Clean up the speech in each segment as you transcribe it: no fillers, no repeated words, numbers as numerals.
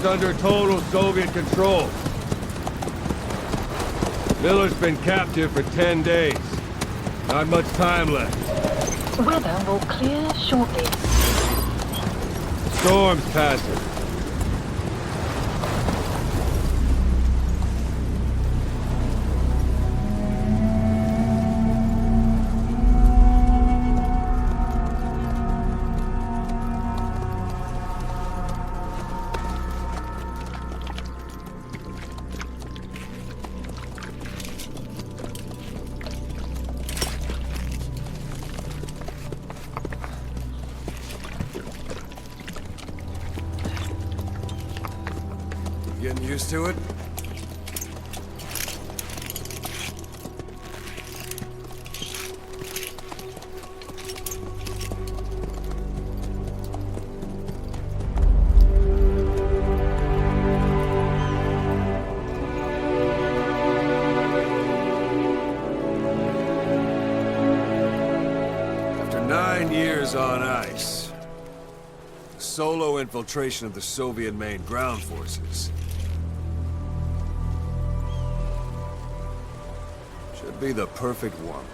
is under total Soviet control. Miller's been captive for 10 days. Not much time left. Weather will clear shortly. Storm's passing. Getting used to it? After 9 years on ice, solo infiltration of the Soviet main ground forces. Should be the perfect warm-up.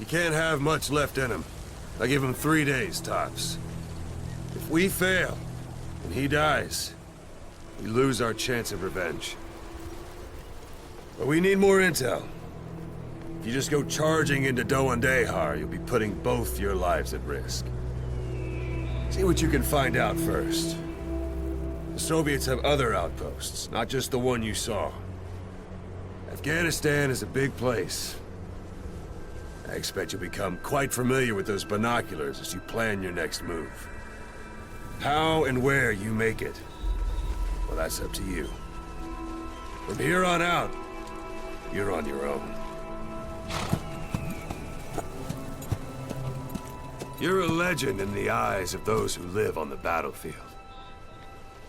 You can't have much left in him. I give him 3 days, tops. If we fail, and he dies, we lose our chance of revenge. But we need more intel. If you just go charging into Doandehar, you'll be putting both your lives at risk. See what you can find out first. The Soviets have other outposts, not just the one you saw. Afghanistan is a big place. I expect you'll become quite familiar with those binoculars as you plan your next move. How and where you make it, well, that's up to you. From here on out, you're on your own. You're a legend in the eyes of those who live on the battlefield.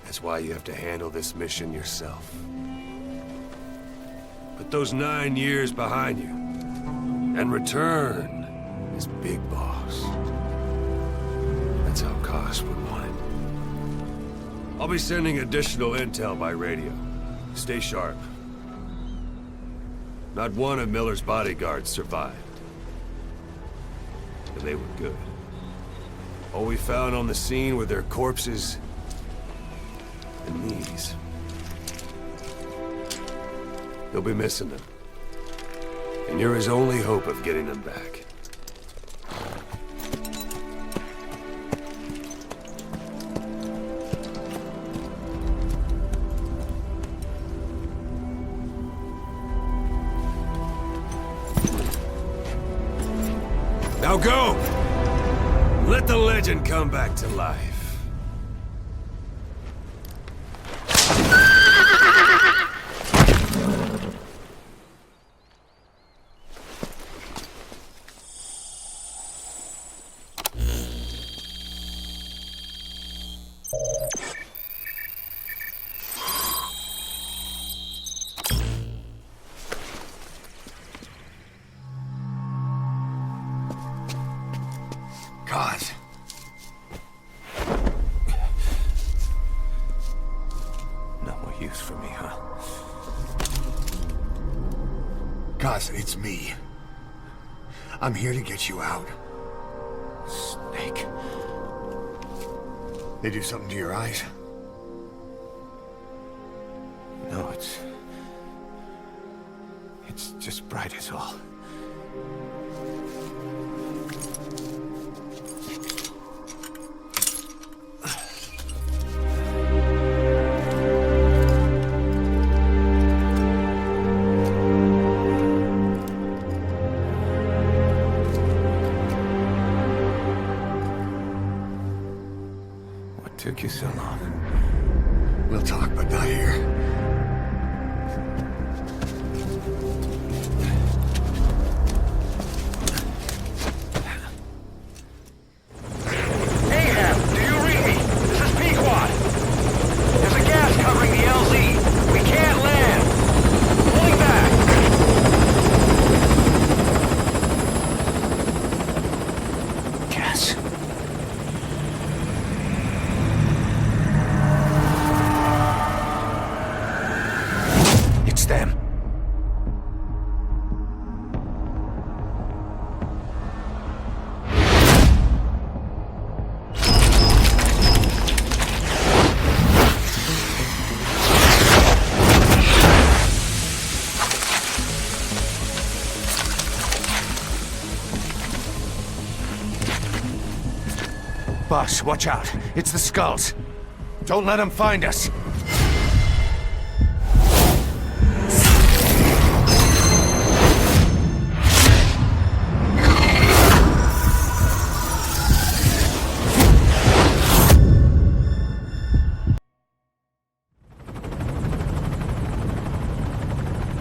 That's why you have to handle this mission yourself. Put those 9 years behind you, and return as Big Boss. That's how Koss would want it. I'll be sending additional intel by radio. Stay sharp. Not one of Miller's bodyguards survived. And they were good. All we found on the scene were their corpses and knees. You'll be missing them. And you're his only hope of getting them back. Now go! Let the legend come back to life. God. No more use for me, huh? Kaz, it's me. I'm here to get you out. Snake. They do something to your eyes? No, it's just bright as all. What took you so long? We'll talk, but not here. There's a gas covering the LZ. We can't land. Boss, watch out. It's the skulls. Don't let them find us.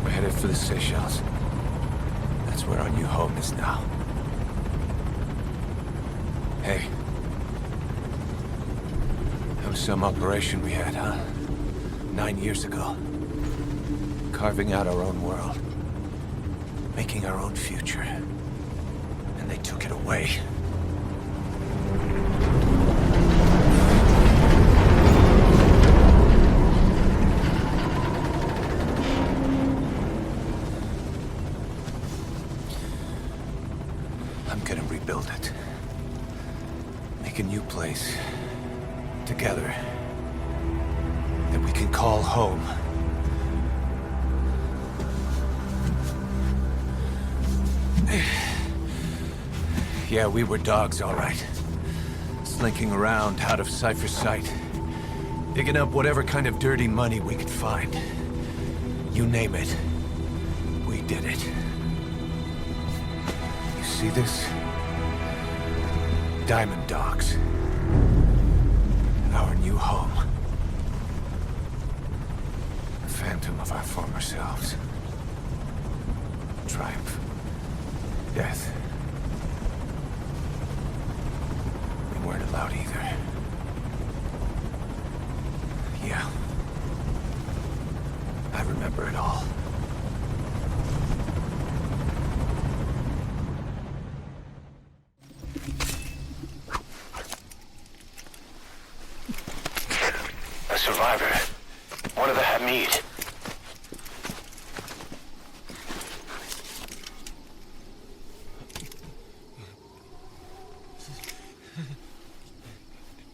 We're headed for the Seychelles. That's where our new home is now. Hey. That was some operation we had, huh? 9 years ago. Carving out our own world. Making our own future. And they took it away. I'm gonna rebuild it. Make a new place. Together. That we can call home. Yeah, we were dogs, all right. Slinking around out of Cypher's sight. Digging up whatever kind of dirty money we could find. You name it. We did it. You see this? Diamond Dogs. Our new home. A phantom of our former selves. Triumph. Death. We weren't allowed either. Yeah. I remember it all. A survivor. One of the Hamid.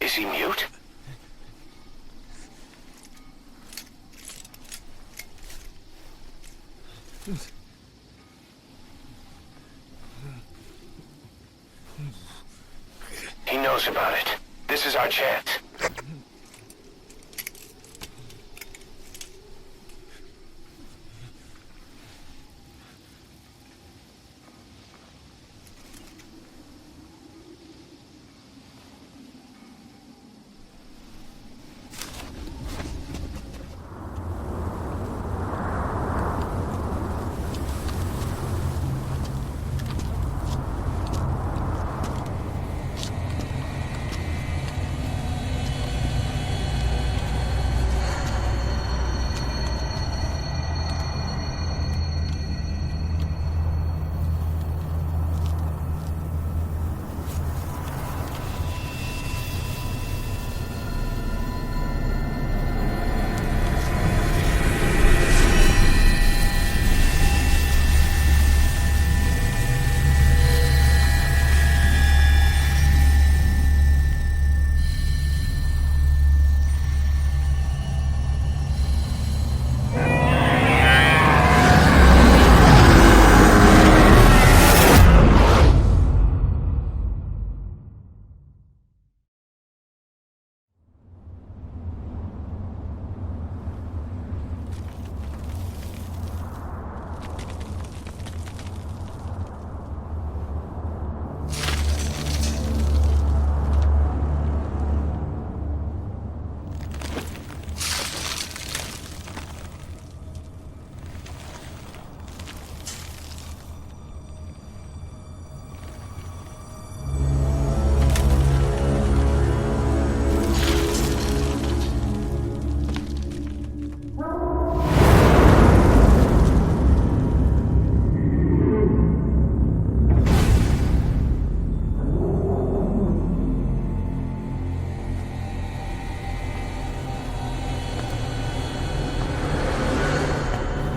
Is he mute? He knows about it. This is our chance.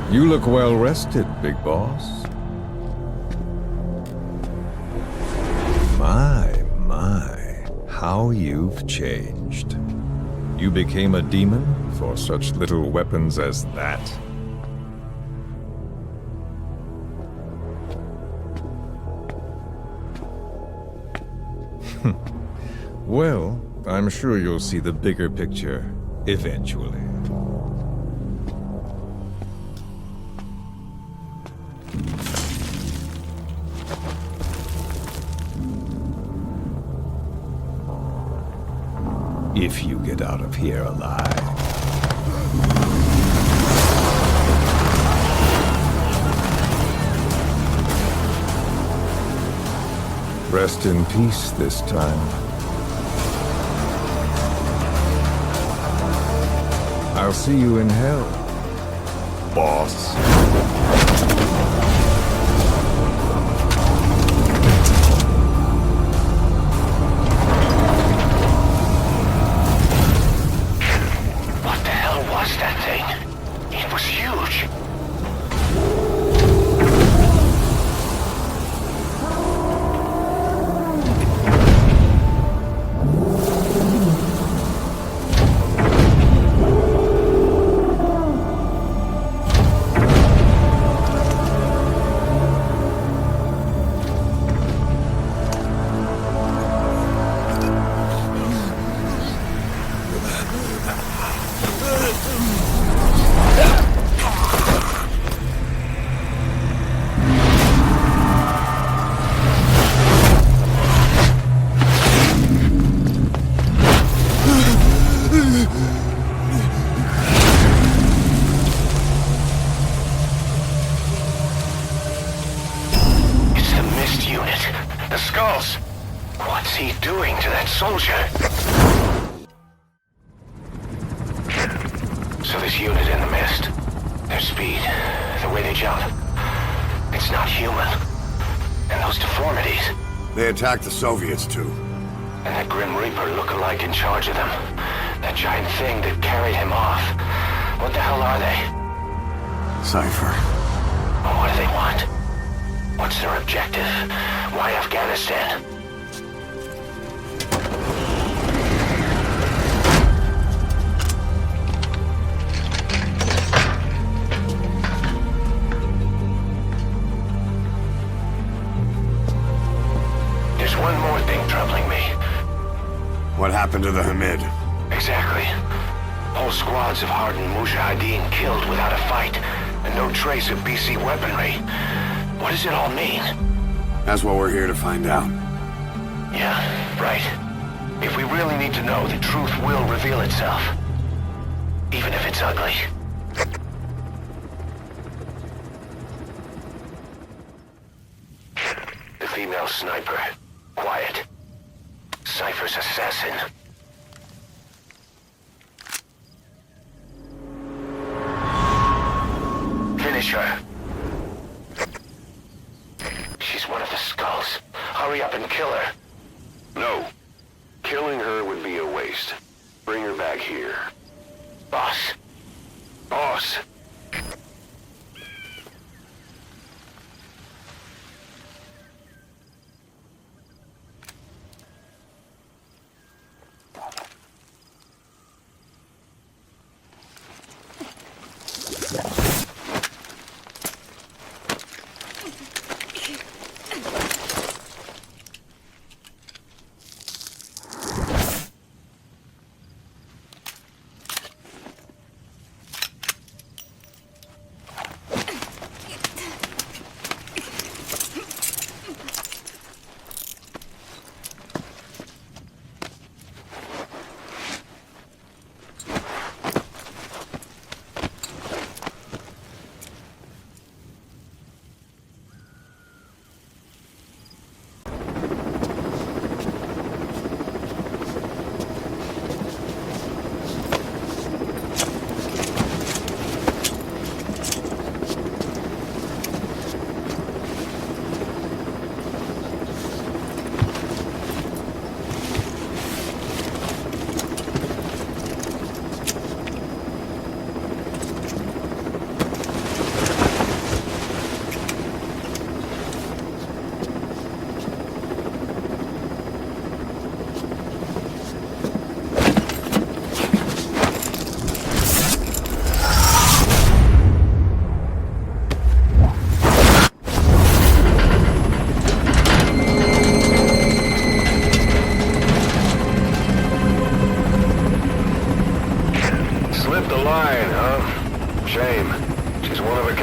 You look well rested, big boss. My, how you've changed. You became a demon for such little weapons as that? Well, I'm sure you'll see the bigger picture eventually. If you get out of here alive. Rest in peace this time. I'll see you in hell, boss. What the hell was that thing? It was huge. What's he doing to that soldier? So this unit in the mist, their speed, the way they jump, it's not human. And those deformities. They attacked the Soviets too. And that Grim Reaper look-alike in charge of them. That giant thing that carried him off. What the hell are they? Cypher. What do they want? What's their objective? Why Afghanistan? There's one more thing troubling me. What happened to the Hamid? Exactly. Whole squads of hardened Mujahideen killed without a fight, and no trace of BC weaponry. What does it all mean? That's what we're here to find out. Yeah, right. If we really need to know, the truth will reveal itself. Even if it's ugly. The female sniper. Quiet. Cypher's assassin. Finish her. She's one of the skulls. Hurry up and kill her. No. Killing her would be a waste. Bring her back here. Boss. Boss!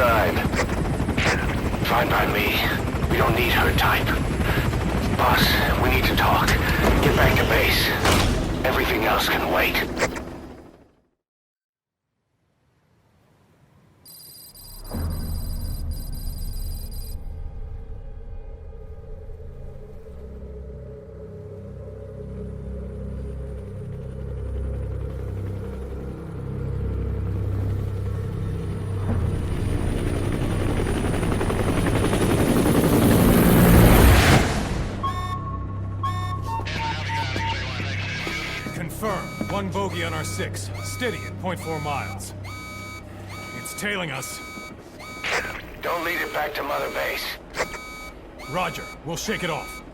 time. Fine by me. We don't need her type. Boss, we need to talk. Get back to base. Everything else can wait. Confirm. One bogey on our 6. Steady at 0.4 miles. It's tailing us. Don't lead it back to Mother Base. Roger. We'll shake it off.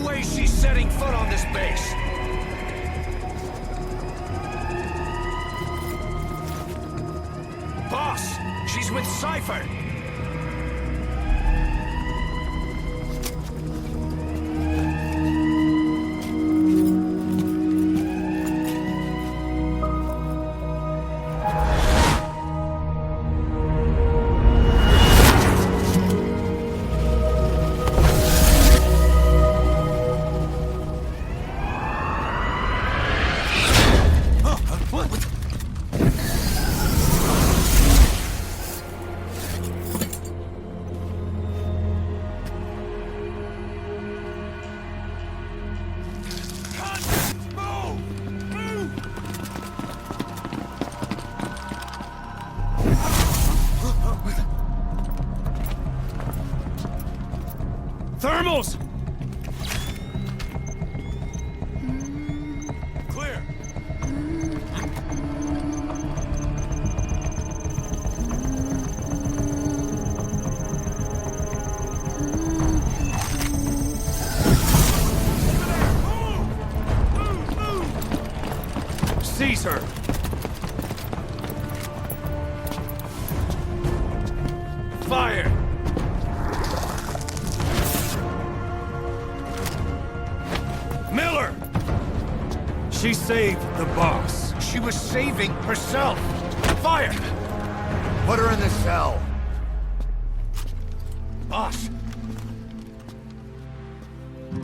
way she's setting foot on this base. Boss, she's with Cypher. Animals! Clear. Seize her! Fire! Miller! She saved the boss. She was saving herself. Fire! Put her in the cell. Boss,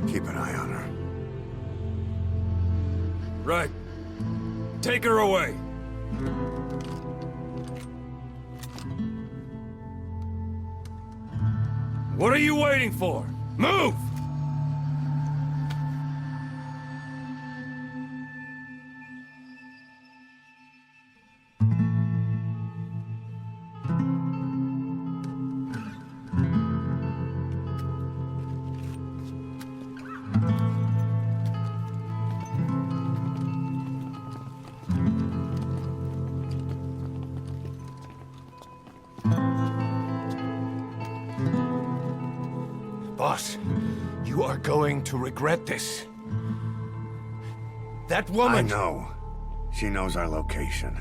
Keep an eye on her. Right. Take her away. What are you waiting for? Move! boss, you are going to regret this. That woman... I know. She knows our location.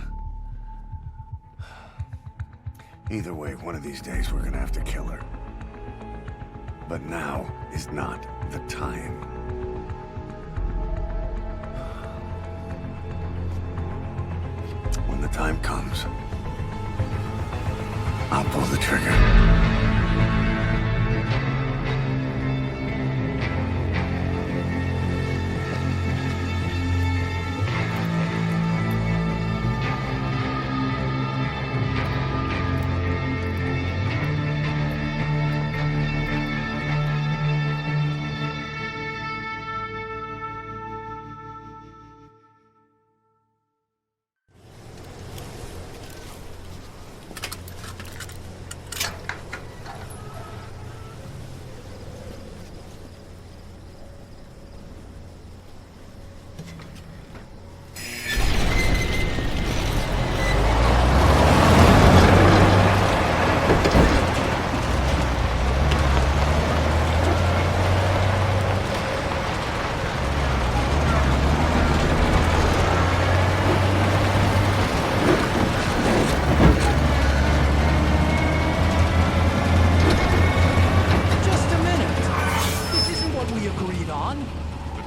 Either way, one of these days we're gonna have to kill her. But now is not the time. When the time comes, I'll pull the trigger.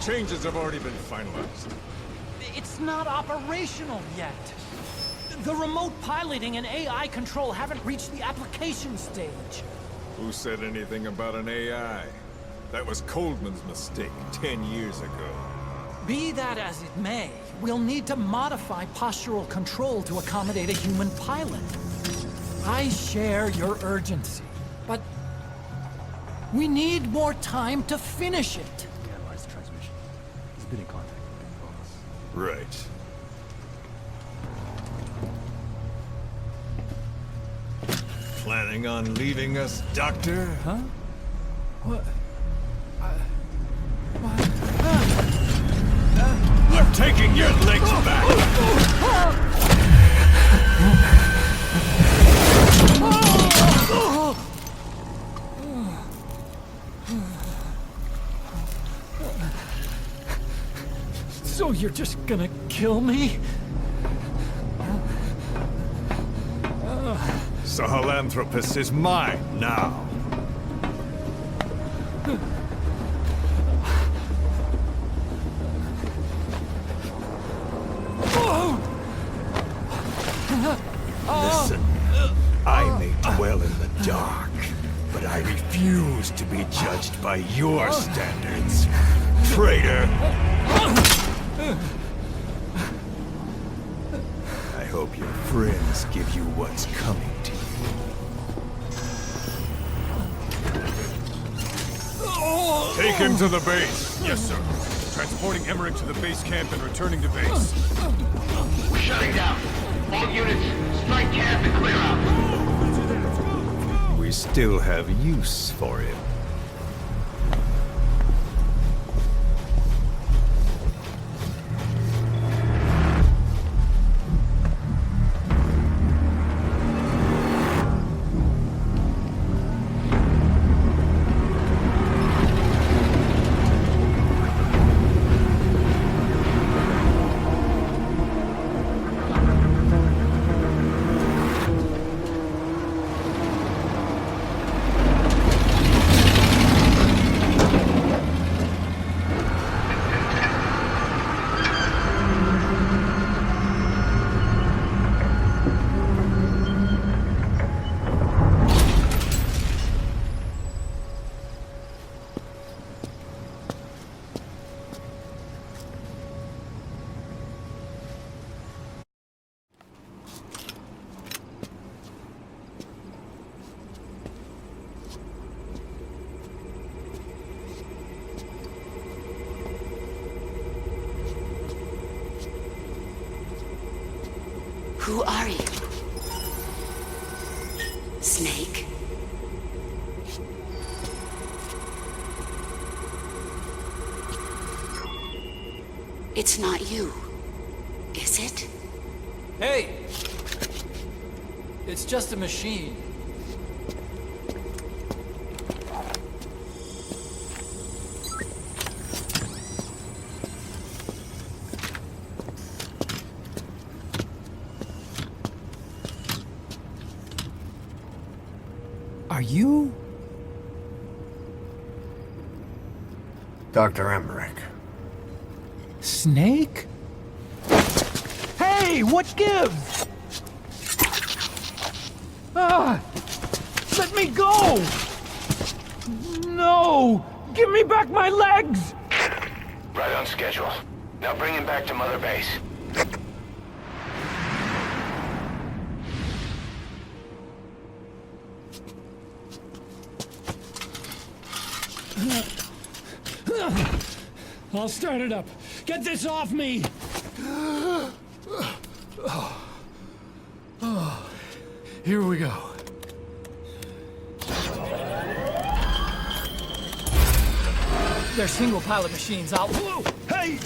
Changes have already been finalized. It's not operational yet. The remote piloting and AI control haven't reached the application stage. Who said anything about an AI? That was Coldman's mistake 10 years ago. Be that as it may, we'll need to modify postural control to accommodate a human pilot. I share your urgency, but we need more time to finish it. Been in contact with the boss. Right. Planning on leaving us, Doctor? Huh? What? I'm taking your legs back! So you're just gonna kill me? Sahelanthropus is mine now. Listen, I may dwell in the dark, but I refuse to be judged by your standards, traitor. I hope your friends give you what's coming to you. Take him to the base. Yes, sir. Transporting Emmerich to the base camp and returning to base. We're shutting down. All units, strike camp and clear out. We still have use for him. Who are you? Snake? It's not you, is it? Hey! It's just a machine. Are you? Dr. Emmerich. Snake? Hey, what gives? Ah! Let me go! No! Give me back my legs! Right on schedule. Now bring him back to Mother Base. I'll start it up. Get this off me! Here we go. They're single pilot machines. I'll... Whoa! Hey!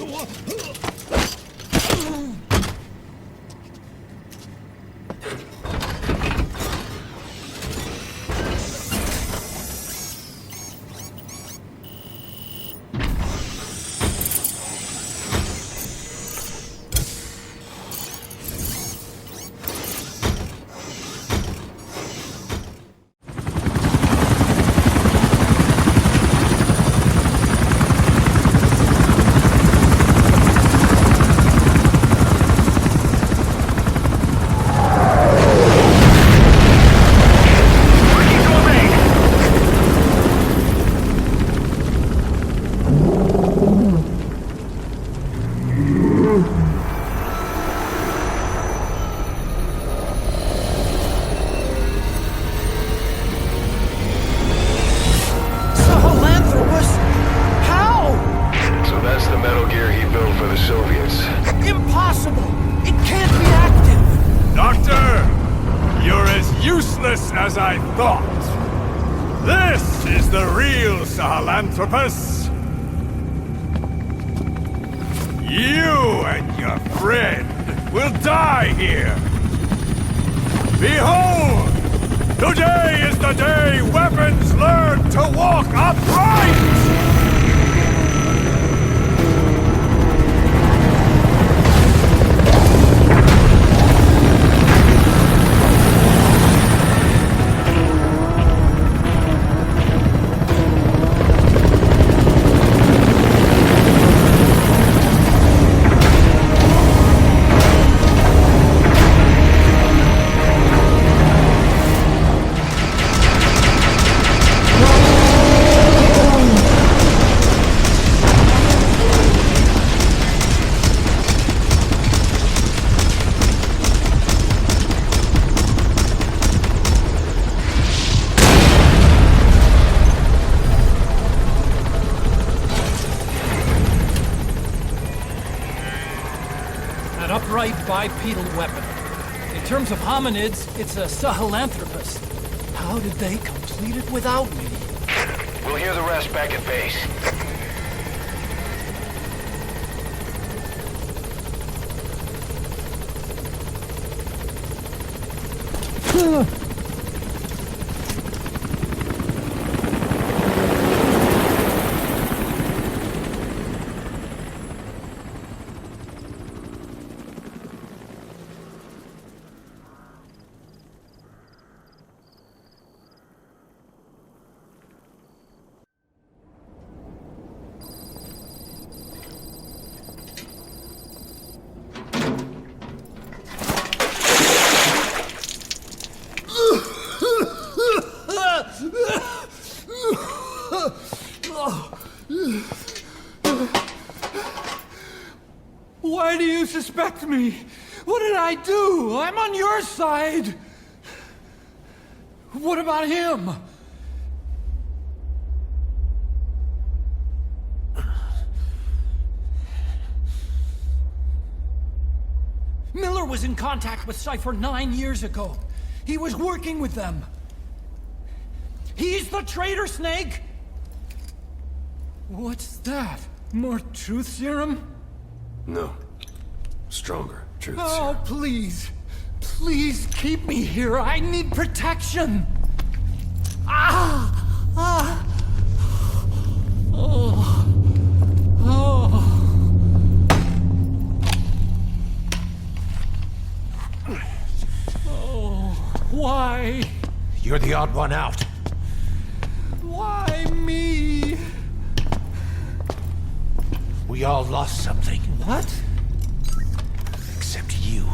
As I thought. This is the real Sahelanthropus. You and your friend will die here. Behold! Today is the day weapons learn to walk upright! Upright bipedal weapon. In terms of hominids, it's a Sahelanthropus. How did they complete it without me? We'll hear the rest back at base. Why do you suspect me? What did I do? I'm on your side. What about him? Miller was in contact with Cypher 9 years ago. He was working with them. He's the traitor, Snake! What's that? More truth serum? No. Stronger truth Oh, serum. please. Please keep me here. I need protection. Ah! Ah! Oh. Oh. Oh. Why? You're the odd one out. Why me? We all lost something. What? Except you.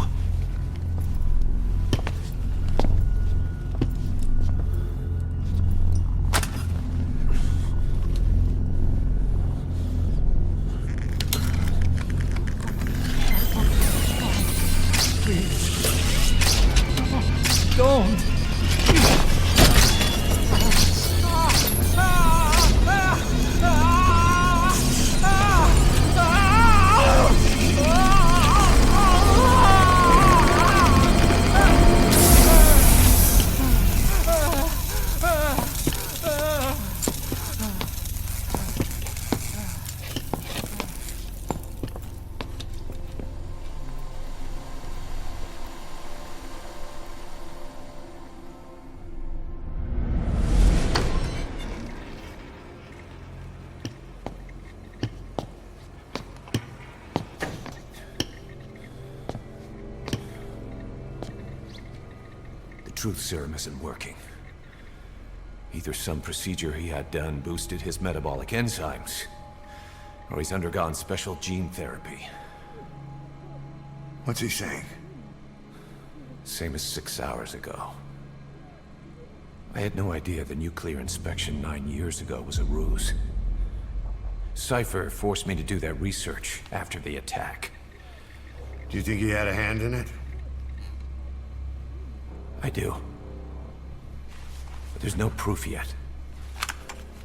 Don't! Truth serum isn't working. Either some procedure he had done boosted his metabolic enzymes, or he's undergone special gene therapy. What's he saying? Same as 6 hours ago. I had no idea the nuclear inspection 9 years ago was a ruse. Cypher forced me to do that research after the attack. Do you think he had a hand in it? I do. But there's no proof yet.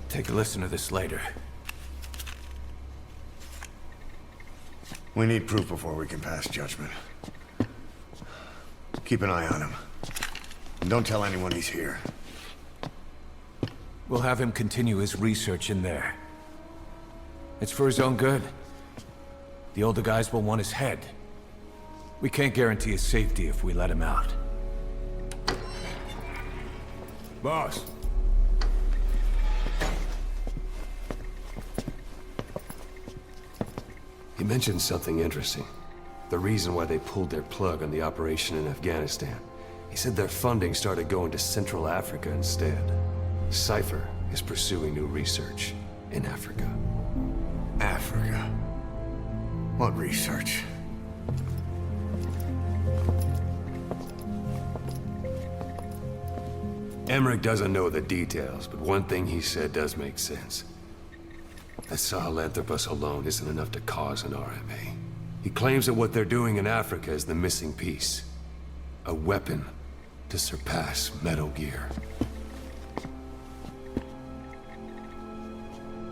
Take a listen to this later. We need proof before we can pass judgment. Keep an eye on him. And don't tell anyone he's here. We'll have him continue his research in there. It's for his own good. The older guys will want his head. We can't guarantee his safety if we let him out. Boss. He mentioned something interesting. The reason why they pulled their plug on the operation in Afghanistan. He said their funding started going to Central Africa instead. Cypher is pursuing new research in Africa. Africa? What research? Emmerich doesn't know the details, but one thing he said does make sense. That Sahelanthropus alone isn't enough to cause an RMA. He claims that what they're doing in Africa is the missing piece. A weapon to surpass Metal Gear.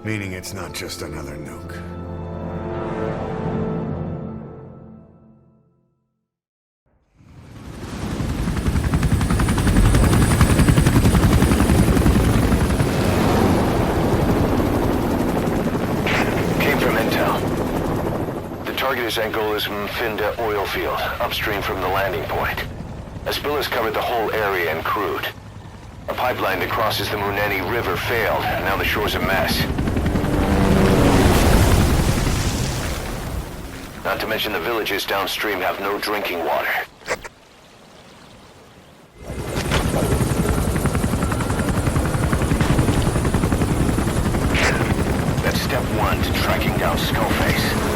Meaning it's not just another nuke. Angola's Mfinda oil field, upstream from the landing point. A spill has covered the whole area and crude. A pipeline that crosses the Muneni River failed, and now the shore's a mess. Not to mention the villages downstream have no drinking water. That's step one to tracking down Skullface.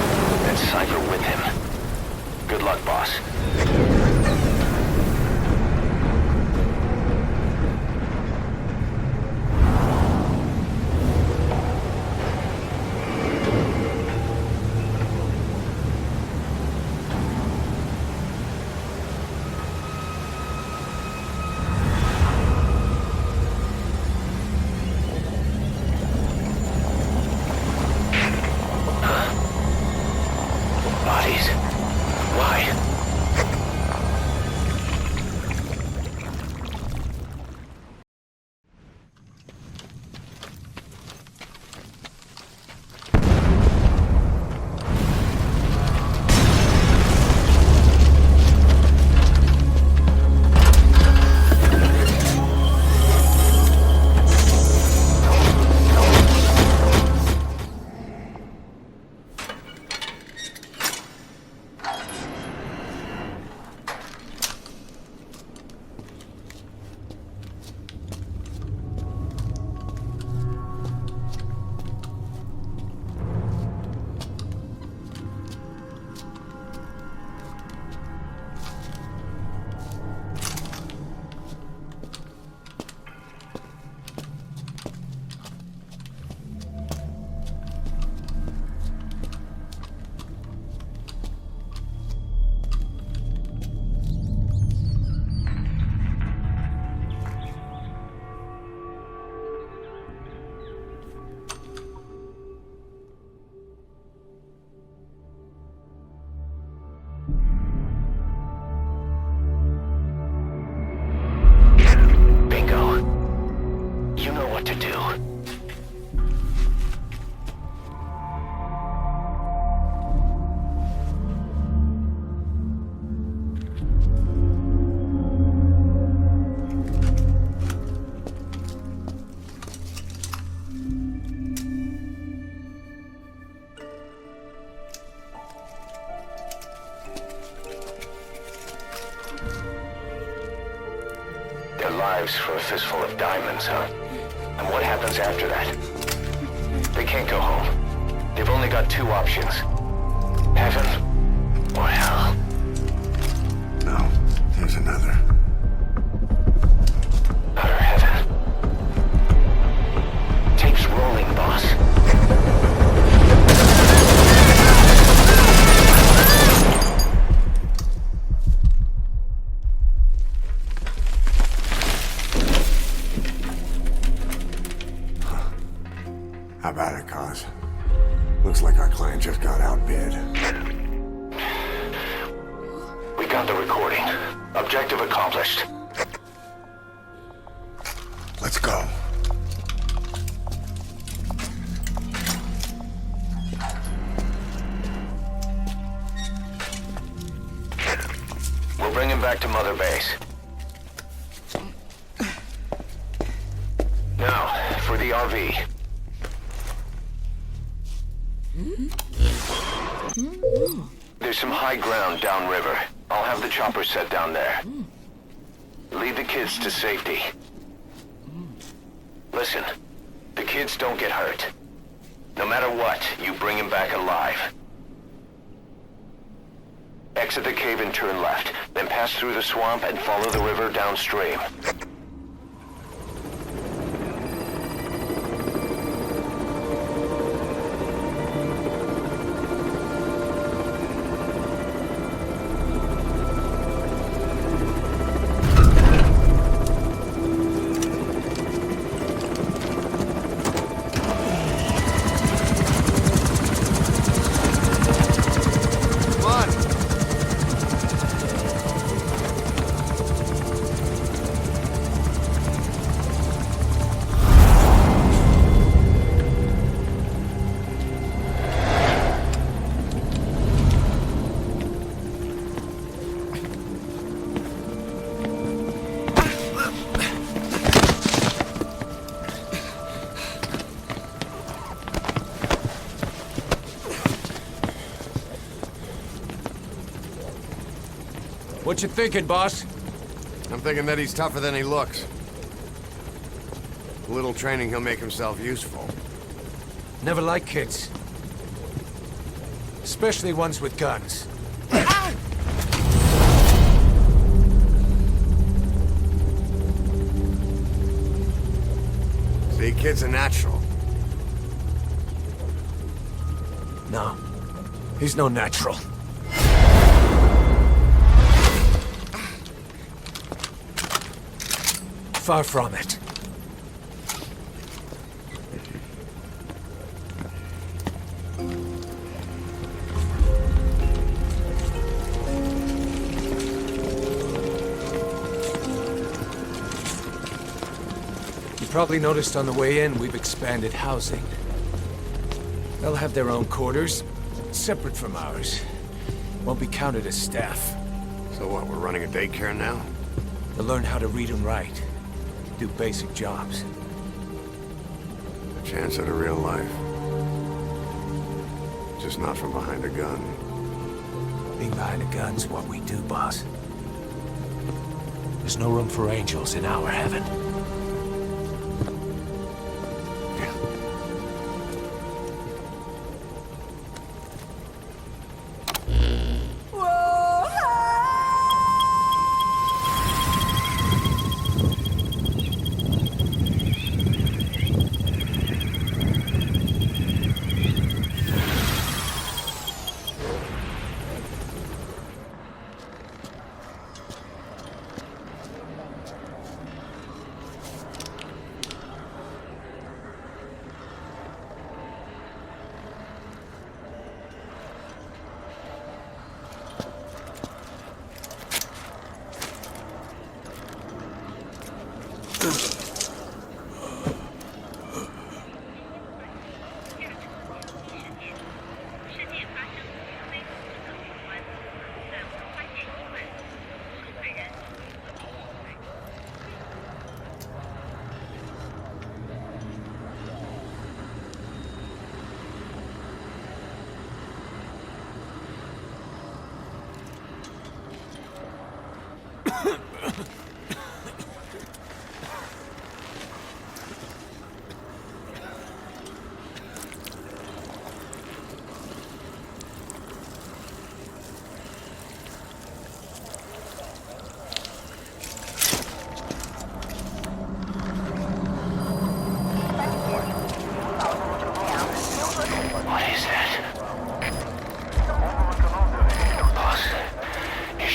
And Cypher with him. Good luck, boss. Bodies. Why? lives for a fistful of diamonds, huh? And what happens after that? They can't go home. They've only got two options. Heaven or hell. No, there's another. Utter heaven. Tape's rolling, boss. How about it, Cos? Looks like our client just got outbid. We got the recording. Objective accomplished. Let's go. We'll bring him back to Mother Base. Now, for the RV. There's some high ground downriver. I'll have the chopper set down there. Lead the kids to safety. Listen, the kids don't get hurt. No matter what, you bring him back alive. Exit the cave and turn left, then pass through the swamp and follow the river downstream. What you thinking, boss? I'm thinking that he's tougher than he looks. With a little training, he'll make himself useful. Never liked kids. Especially ones with guns. See, kid's a natural. No. He's no natural. Far from it. You probably noticed on the way in, we've expanded housing. They'll have their own quarters, separate from ours. Won't be counted as staff. So what, we're running a daycare now? They'll learn how to read and write. Do basic jobs. A chance at a real life. Just not from behind a gun. Being behind a gun's what we do, boss. There's no room for angels in our heaven.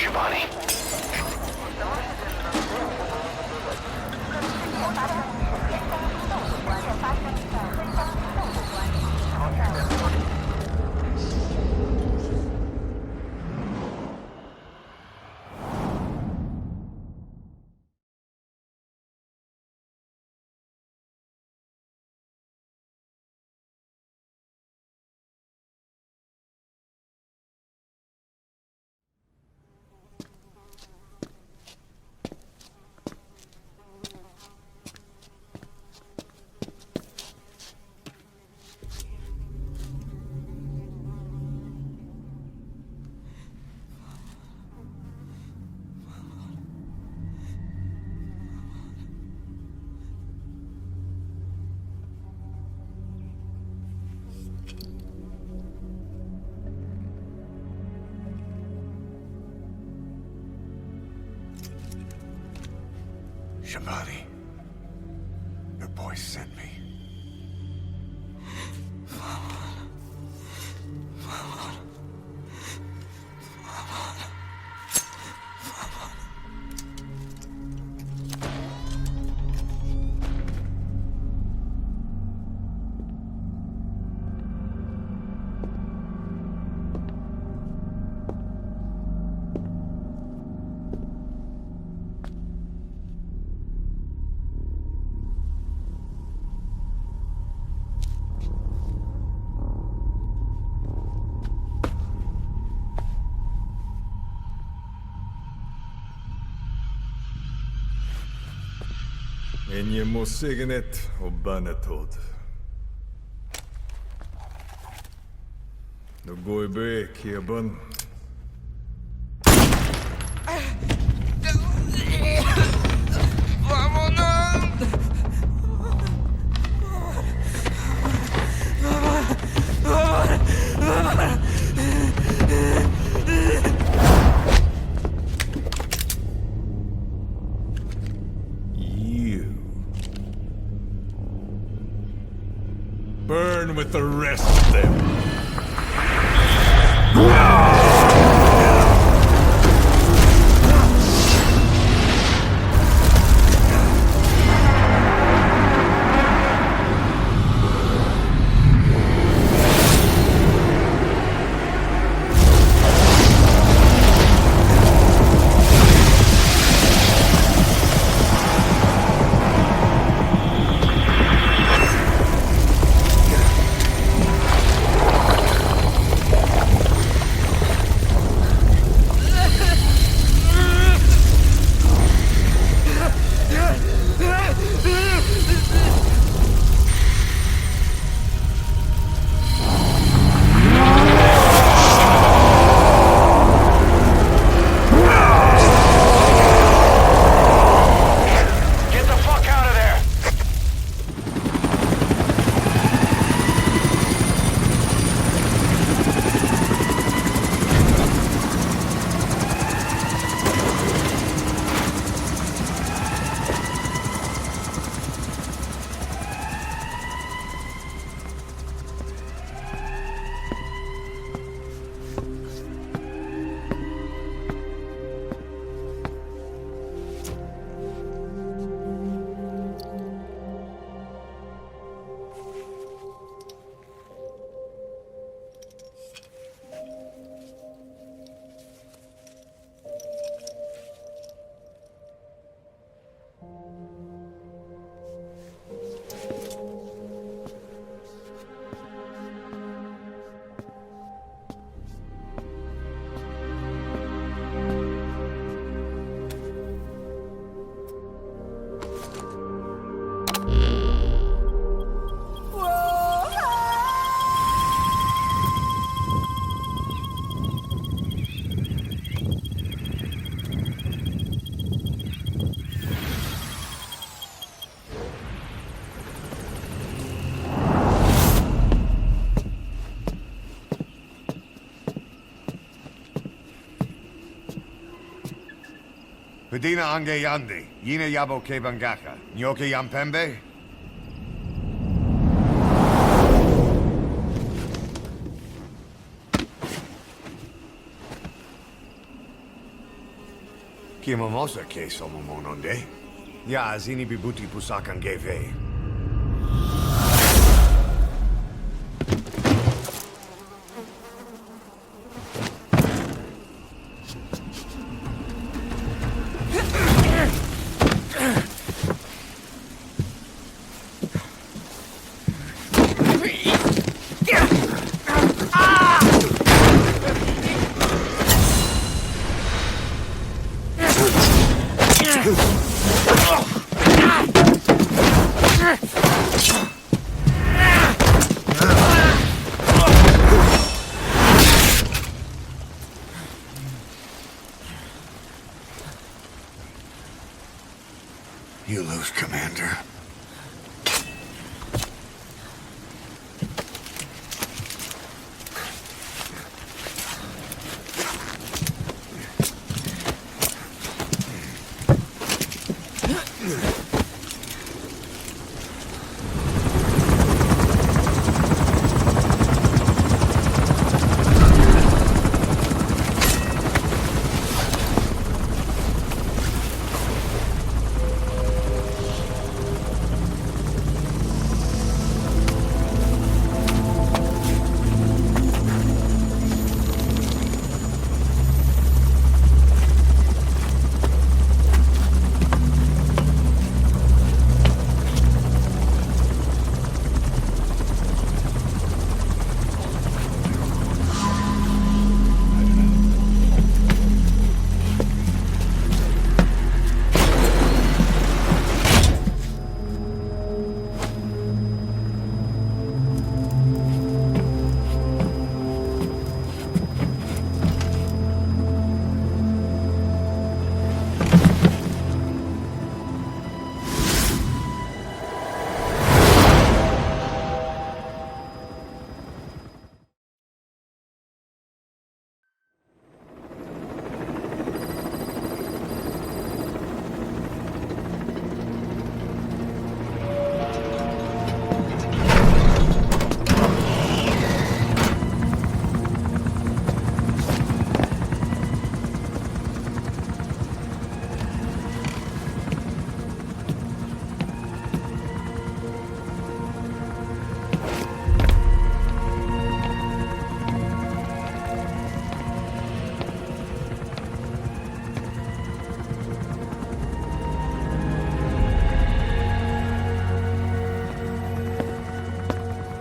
Shabani. Shabani, the boy sent me. Enge mosegenet og banetod. No går be kiabon. Burn with the rest of them. Pedina ange yandi, yina yabo ke bangaka, nyoke yampembe? Kimamosa ke somomononde. Ya zini bibuti pusakan geve. You lose, Commander.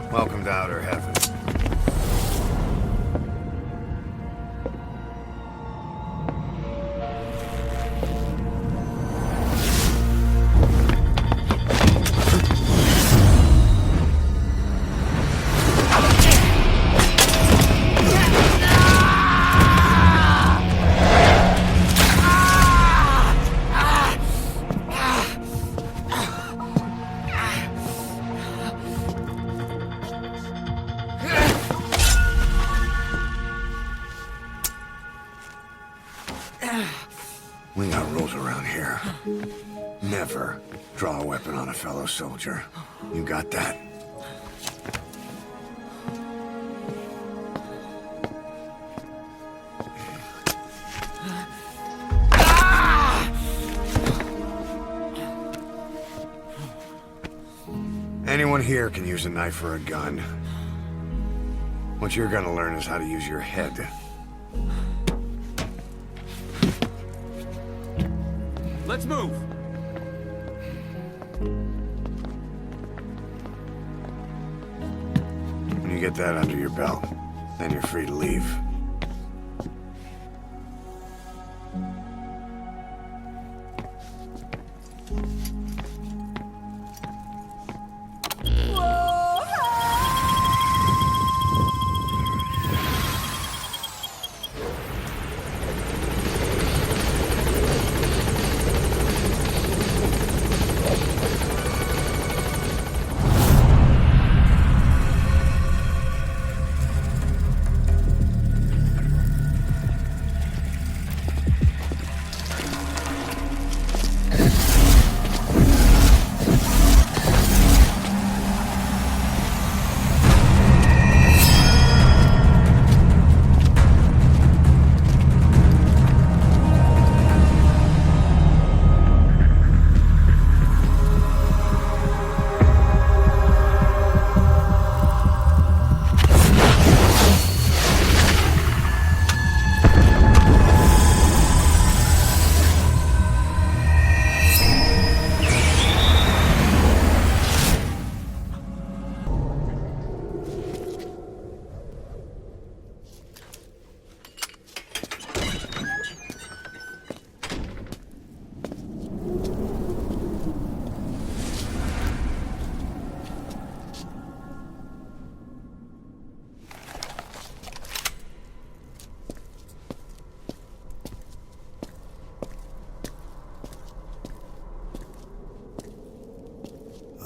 Welcome to outer heaven. We got rules around here. Never draw a weapon on a fellow soldier. You got that? Anyone here can use a knife or a gun. What you're gonna learn is how to use your head. Let's move! When you get that under your belt, then you're free to leave.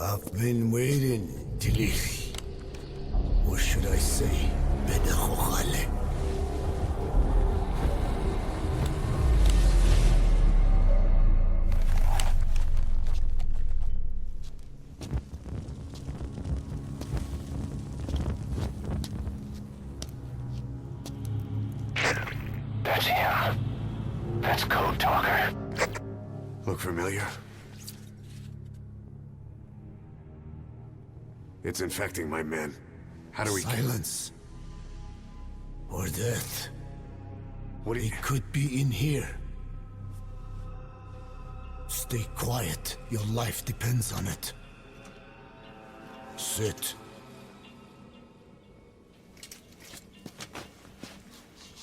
I've been waiting, Tilly. Or should I say, Bedachochale. That's him. That's Code Talker. Look familiar? It's infecting my men. How do we... Silence. Or death. What do you... It could be in here. Stay quiet. Your life depends on it. Sit.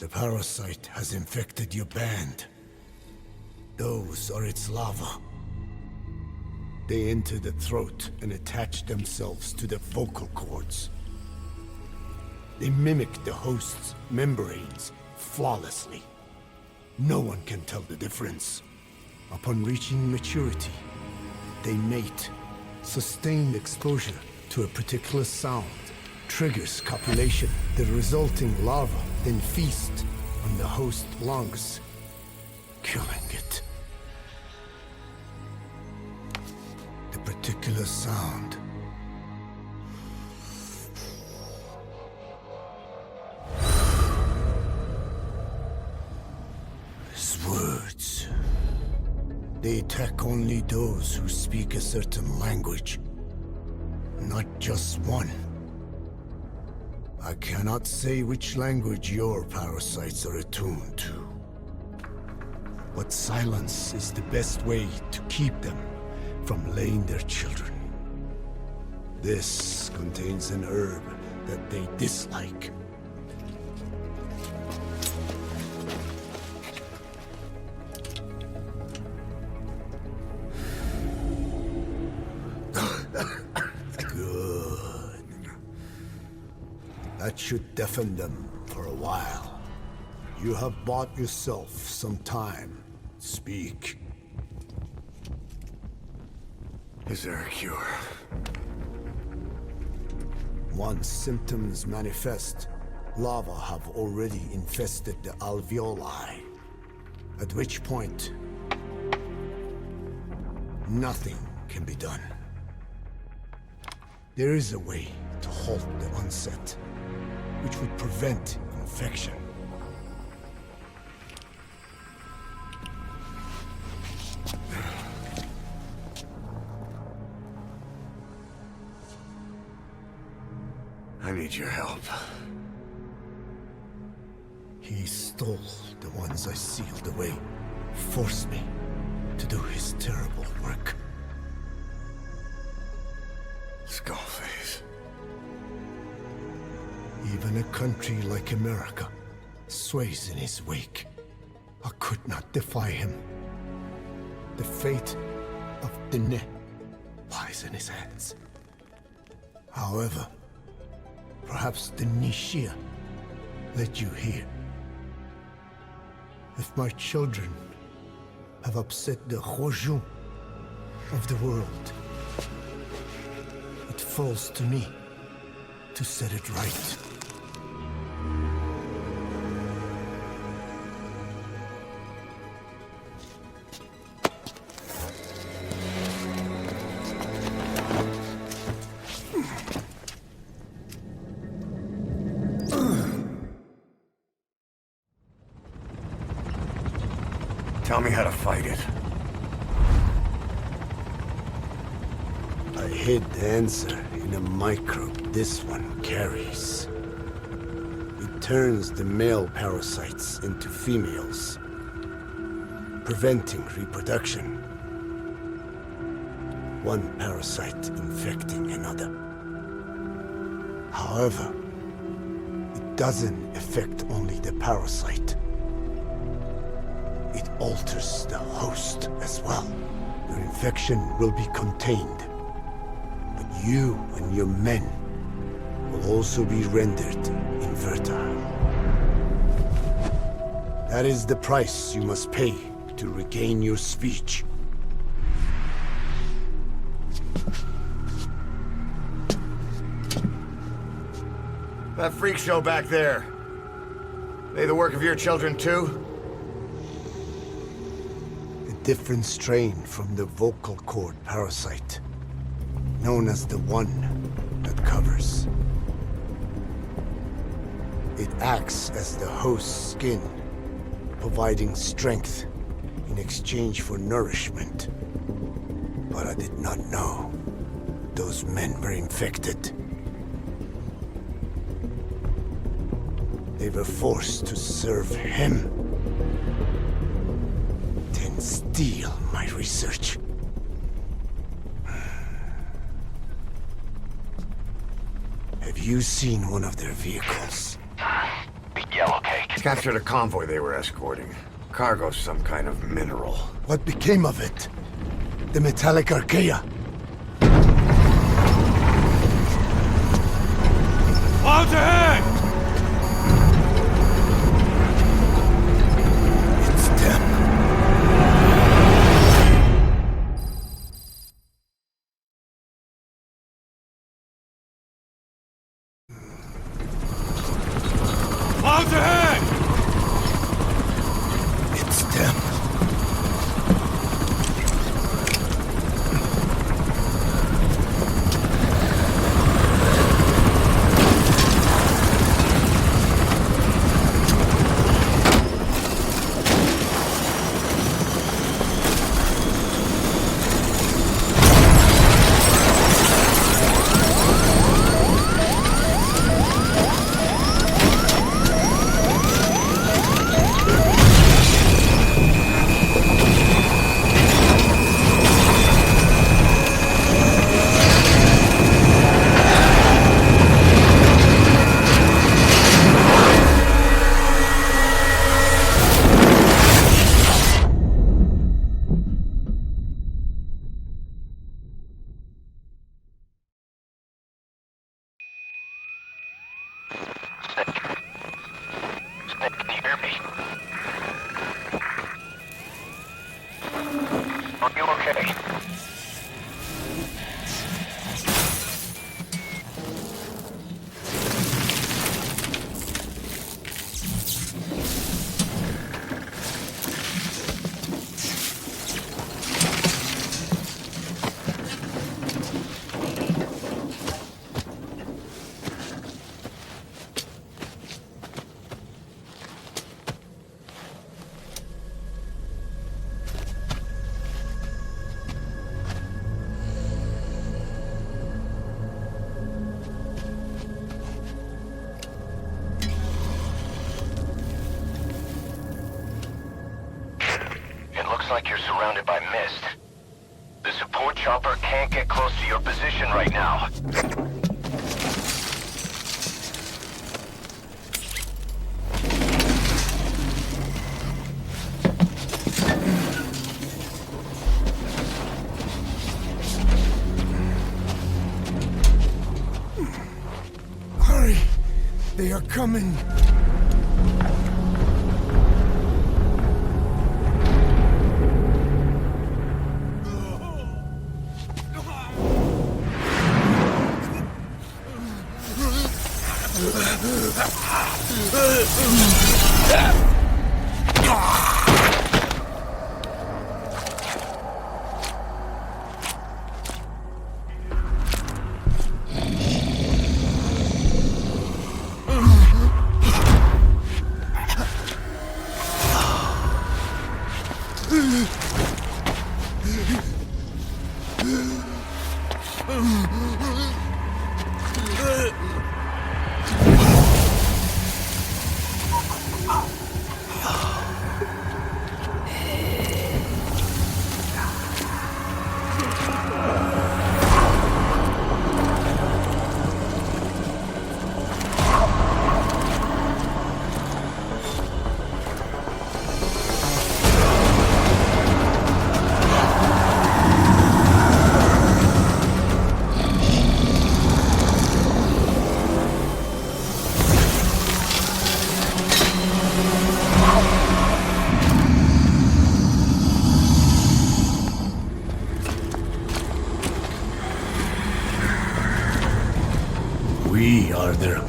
The parasite has infected your band. Those are its larvae. They enter the throat and attach themselves to the vocal cords. They mimic the host's membranes flawlessly. No one can tell the difference. Upon reaching maturity, they mate. Sustained exposure to a particular sound triggers copulation. The resulting larva then feast on the host lungs, killing it. The particular sound is words. They attack only those who speak a certain language, not just one. I cannot say which language your parasites are attuned to, but silence is the best way to keep them from laying their children. This contains an herb that they dislike. Good. That should deafen them for a while. You have bought yourself some time. Speak. Is there a cure? Once symptoms manifest, larvae have already infested the alveoli. At which point, nothing can be done. There is a way to halt the onset, which would prevent infection. I need your help. He stole the ones I sealed away, forced me to do his terrible work. Skullface. Even a country like America sways in his wake. I could not defy him. The fate of Dine lies in his hands. However, perhaps the Nishia led you here. If my children have upset the Rojun of the world, it falls to me to set it right. Tell me how to fight it. I hid the answer in a microbe this one carries. It turns the male parasites into females, preventing reproduction. One parasite infecting another. However, it doesn't affect only the parasite. It alters the host as well. Your infection will be contained, but you and your men will also be rendered infertile. That is the price you must pay to regain your speech. That freak show back there. They the work of your children too? A different strain from the vocal cord parasite, known as the one that covers. It acts as the host's skin, providing strength in exchange for nourishment. But I did not know those men were infected. They were forced to serve him, then steal my research. Have you seen one of their vehicles? The yellow cake. Captured a convoy they were escorting. Cargo's some kind of mineral. What became of it? The metallic archaea? Clouds ahead! It's them. Clouds ahead! It's them. Snake, can you hear me? Are you okay? Looks like you're surrounded by mist. The support chopper can't get close to your position right now. Hurry! They are coming!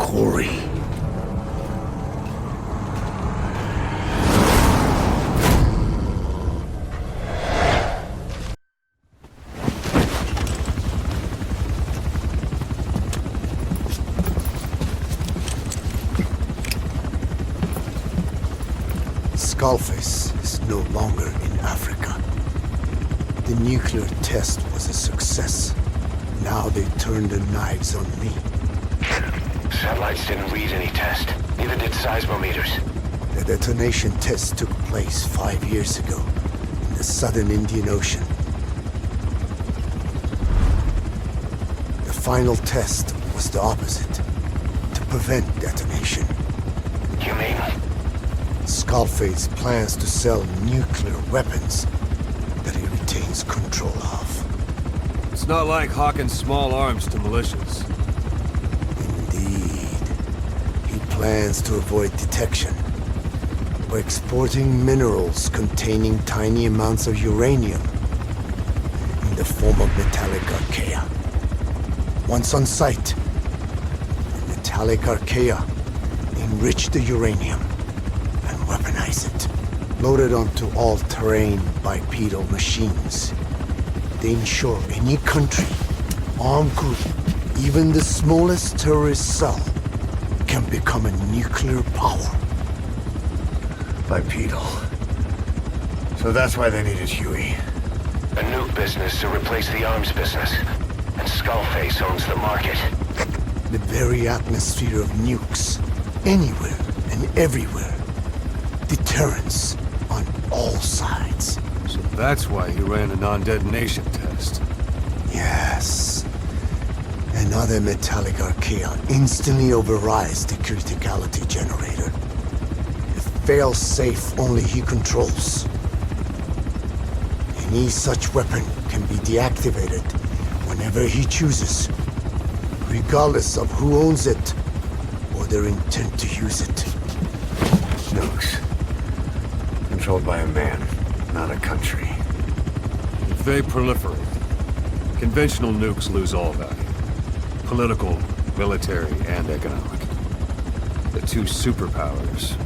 quarry. Skullface is no longer in Africa. The nuclear test was a success. Now they turned their knives on me. Satellites didn't read any test. Neither did seismometers. The detonation test took place 5 years ago in the southern Indian Ocean. The final test was the opposite, to prevent detonation. You mean? Skullface plans to sell nuclear weapons that he retains control of. It's not like hawking small arms to militias. Indeed. He plans to avoid detection by exporting minerals containing tiny amounts of uranium in the form of metallic archaea. Once on site, the metallic archaea enrich the uranium and weaponize it. Loaded onto all-terrain bipedal machines, they ensure any country, armed group, even the smallest terrorist cell, can become a nuclear power. Bipedal. So that's why they needed Huey. A nuke business to replace the arms business. And Skullface owns the market. The very atmosphere of nukes, anywhere and everywhere. Deterrence on all sides. So that's why he ran a non-detonation test. Yes. Another metallic archaea instantly overrides the criticality generator. A fail-safe only he controls. Any such weapon can be deactivated whenever he chooses, regardless of who owns it or their intent to use it. Nukes. Controlled by a man, not a country. If they proliferate, conventional nukes lose all value. Political, military, and economic. The two superpowers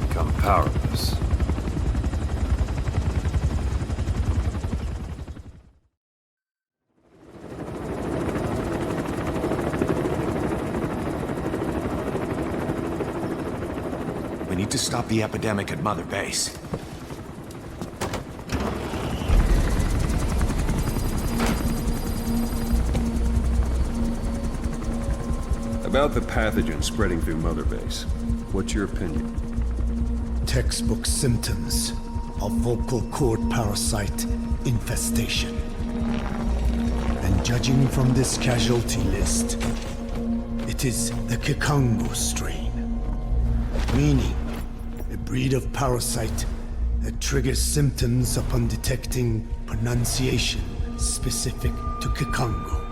become powerless. We need to stop the epidemic at Mother Base. About the pathogen spreading through Mother Base, what's your opinion? Textbook symptoms of vocal cord parasite infestation. And judging from this casualty list, it is the Kikongo strain. Meaning, a breed of parasite that triggers symptoms upon detecting pronunciation specific to Kikongo.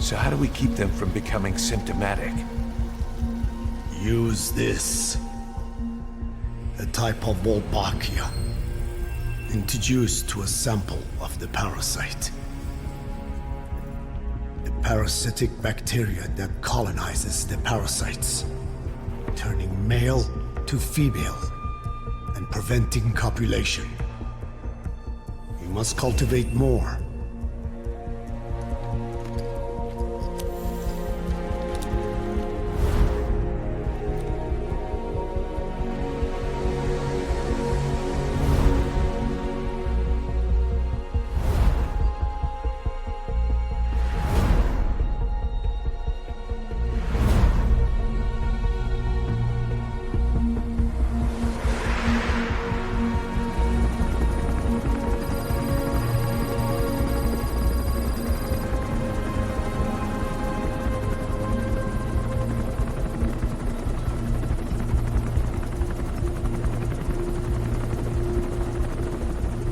So how do we keep them from becoming symptomatic? Use this. A type of Wolbachia, introduced to a sample of the parasite. A parasitic bacteria that colonizes the parasites, turning male to female and preventing copulation. We must cultivate more.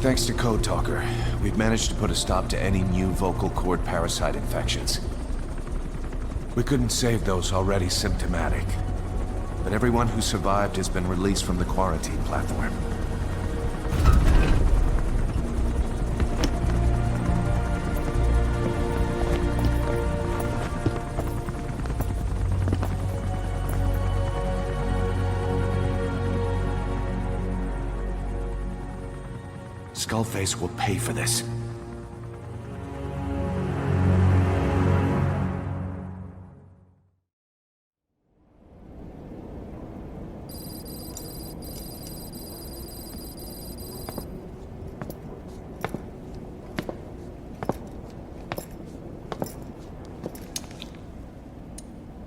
Thanks to Code Talker, we've managed to put a stop to any new vocal cord parasite infections. We couldn't save those already symptomatic, but everyone who survived has been released from the quarantine platform. Skullface will pay for this.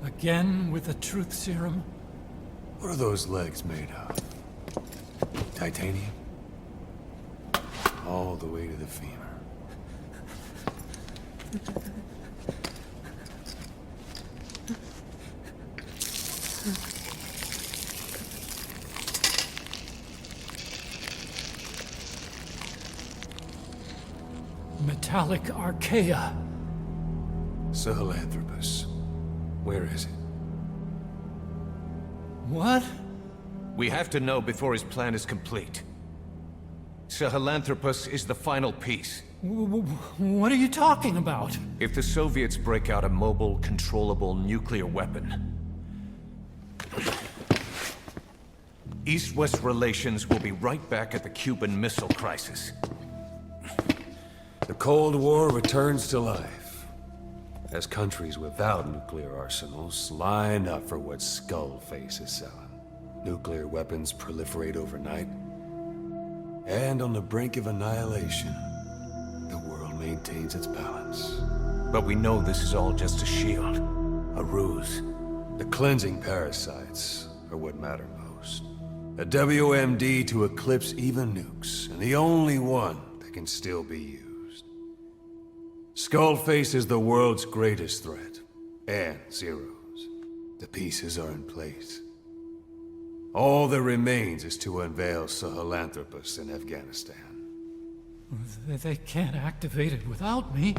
Again with the truth serum? What are those legs made of? Titanium? All the way to the femur. Metallic archaea. Sahelanthropus. Where is it? What? We have to know before his plan is complete. Sahelanthropus is the final piece. What are you talking about? If the Soviets break out a mobile, controllable nuclear weapon, East-West relations will be right back at the Cuban Missile Crisis. The Cold War returns to life, as countries without nuclear arsenals line up for what Skullface is selling. Nuclear weapons proliferate overnight, and on the brink of annihilation, the world maintains its balance. But we know this is all just a shield, a ruse. The cleansing parasites are what matter most. A WMD to eclipse even nukes, and the only one that can still be used. Skullface is the world's greatest threat, and Zero's. The pieces are in place. All that remains is to unveil Sahelanthropus in Afghanistan. They can't activate it without me.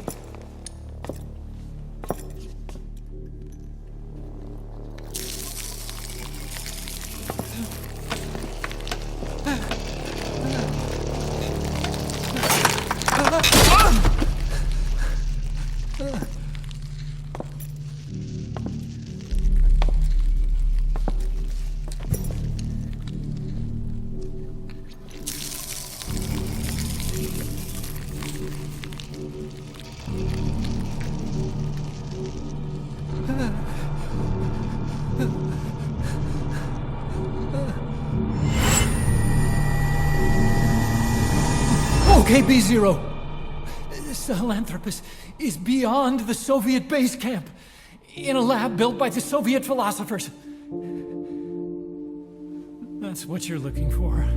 Okay, B-Zero. Sahelanthropus is beyond the Soviet base camp, in a lab built by the Soviet philosophers. That's what you're looking for.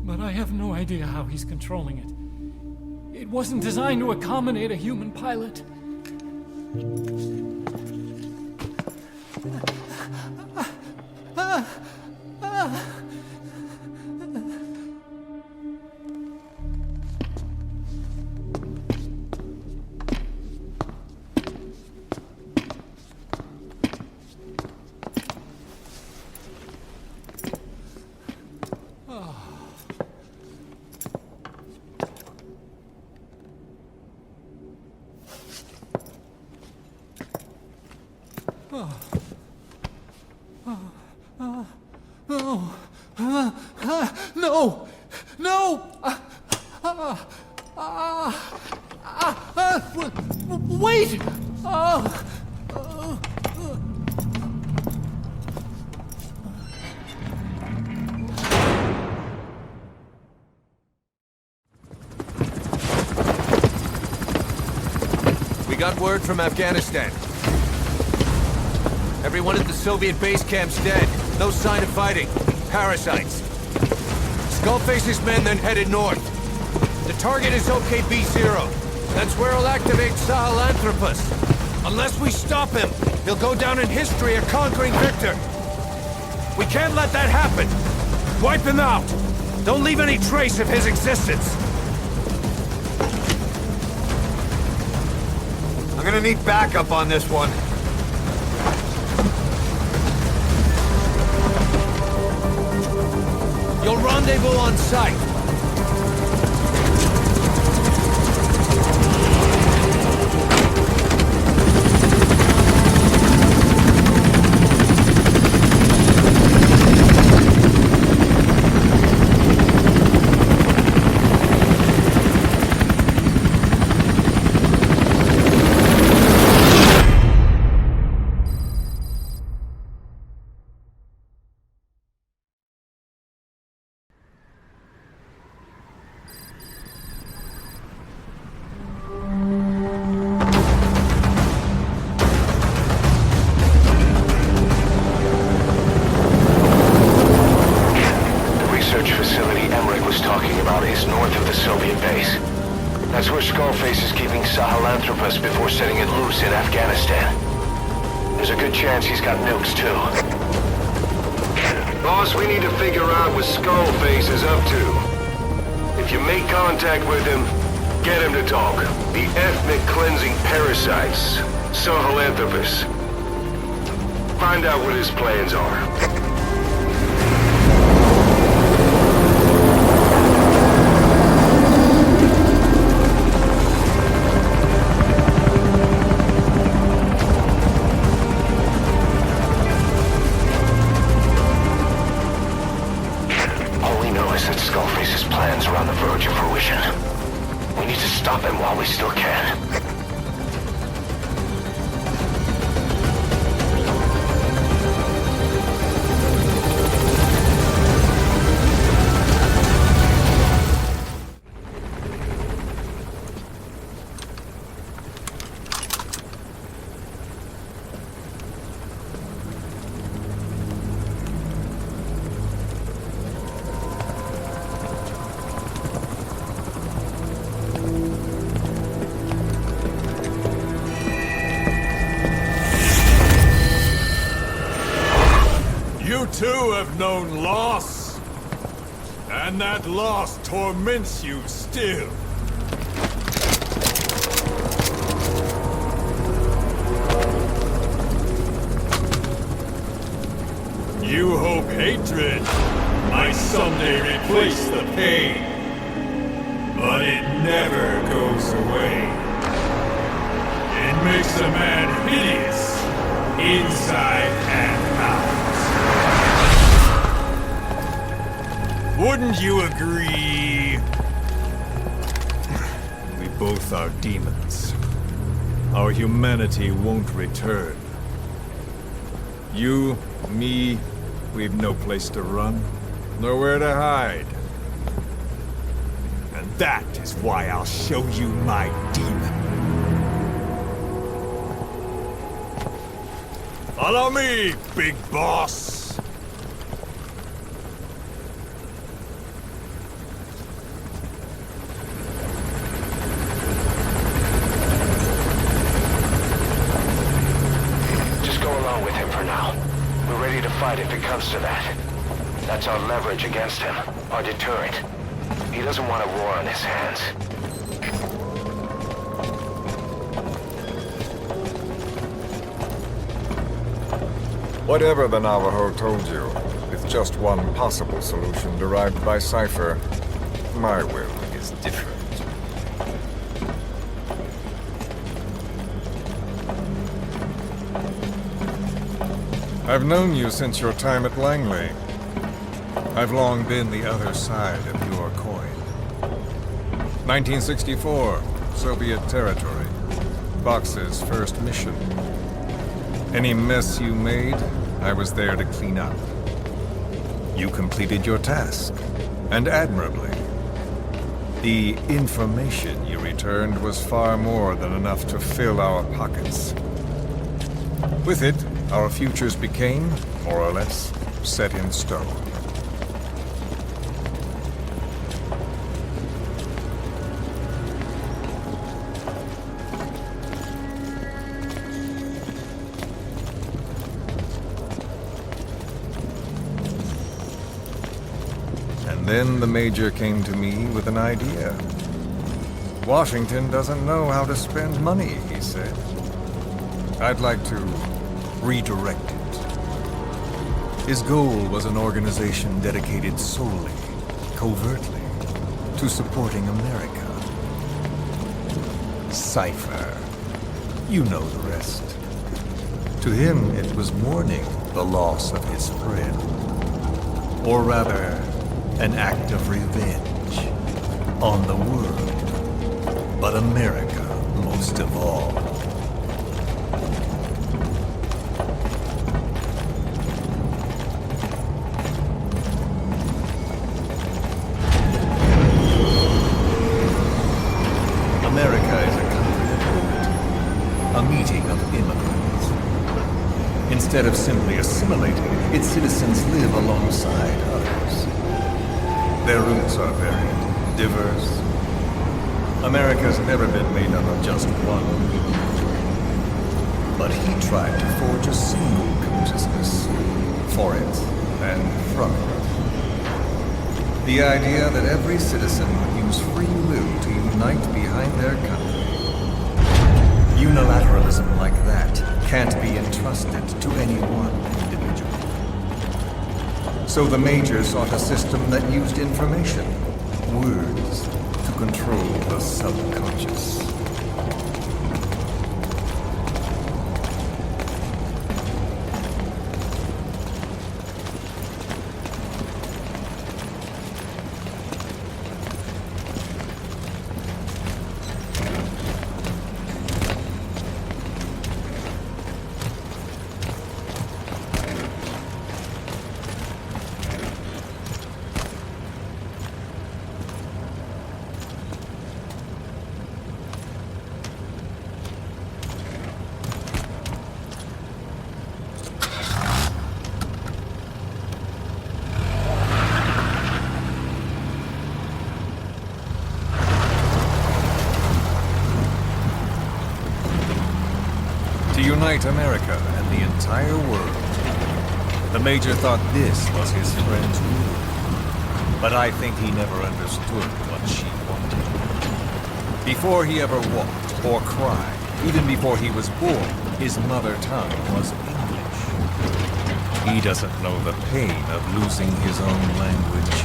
But I have no idea how he's controlling it. It wasn't designed to accommodate a human pilot. No! No! Wait! We got word from Afghanistan. Everyone at the Soviet base camp's dead. No sign of fighting. Parasites. Skullface's men then headed north. The target is OKB-0. That's where he'll activate Sahelanthropus. Unless we stop him, he'll go down in history a conquering victor. We can't let that happen. Wipe him out. Don't leave any trace of his existence. I'm gonna need backup on this one. You'll rendezvous on site. Before setting it loose in Afghanistan. There's a good chance he's got nukes, too. Boss, we need to figure out what Skullface is up to. If you make contact with him, get him to talk. The ethnic cleansing parasites, Sahelanthropus. Find out what his plans are. We still can. You too have known loss, and that loss torments you still. You hope hatred might someday replace the pain, but it never goes away. It makes a man hideous, inside and out. Wouldn't you agree? We both are demons. Our humanity won't return. You, me, we've no place to run, nowhere to hide. And that is why I'll show you my demon. Follow me, big boss! If it comes to that. That's our leverage against him, our deterrent. He doesn't want a war on his hands. Whatever the Navajo told you, with just one possible solution derived by Cypher, my will is different. I've known you since your time at Langley. I've long been the other side of your coin. 1964, Soviet territory. Box's first mission. Any mess you made, I was there to clean up. You completed your task, and admirably. The information you returned was far more than enough to fill our pockets. With it, our futures became, more or less, set in stone. And then the Major came to me with an idea. Washington doesn't know how to spend money, he said. I'd like to redirect it. His goal was an organization dedicated solely, covertly, to supporting America. Cypher. You know the rest. To him, it was mourning the loss of his friend. Or rather, an act of revenge on the world, but America most of all. America is a country of poetry, a meeting of immigrants. Instead of simply assimilating, its citizens live alongside others. Their roots are varied, diverse. America's never been made up of just one religion. But he tried to forge a single consciousness for it and from it. The idea that every citizen would use free will to unite behind their country. Unilateralism like that can't be entrusted to any one individual. So the Major sought a system that used information, words, to control the subconscious. Unite America and the entire world. The Major thought this was his friend's rule. But I think he never understood what she wanted. Before he ever walked or cried, even before he was born, his mother tongue was English. He doesn't know the pain of losing his own language.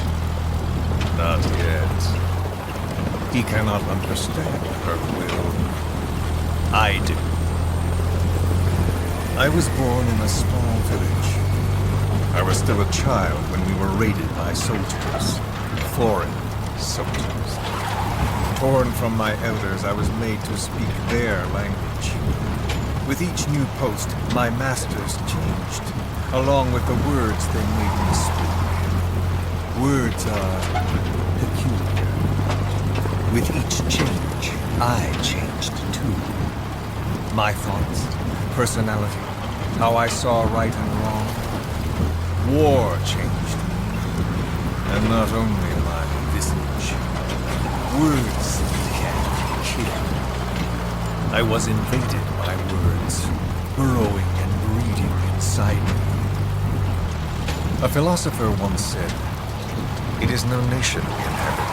Not yet. He cannot understand her will. I do. I was born in a small village. I was still a child when we were raided by soldiers. Foreign soldiers. Torn from my elders, I was made to speak their language. With each new post, my masters changed, along with the words they made me speak. Words are peculiar. With each change, I changed too. My thoughts, personality, how I saw right and wrong. War changed me. And not only my visage. Words can kill. I was invaded by words, burrowing and breeding inside me. A philosopher once said, "It is no nation we inhabit,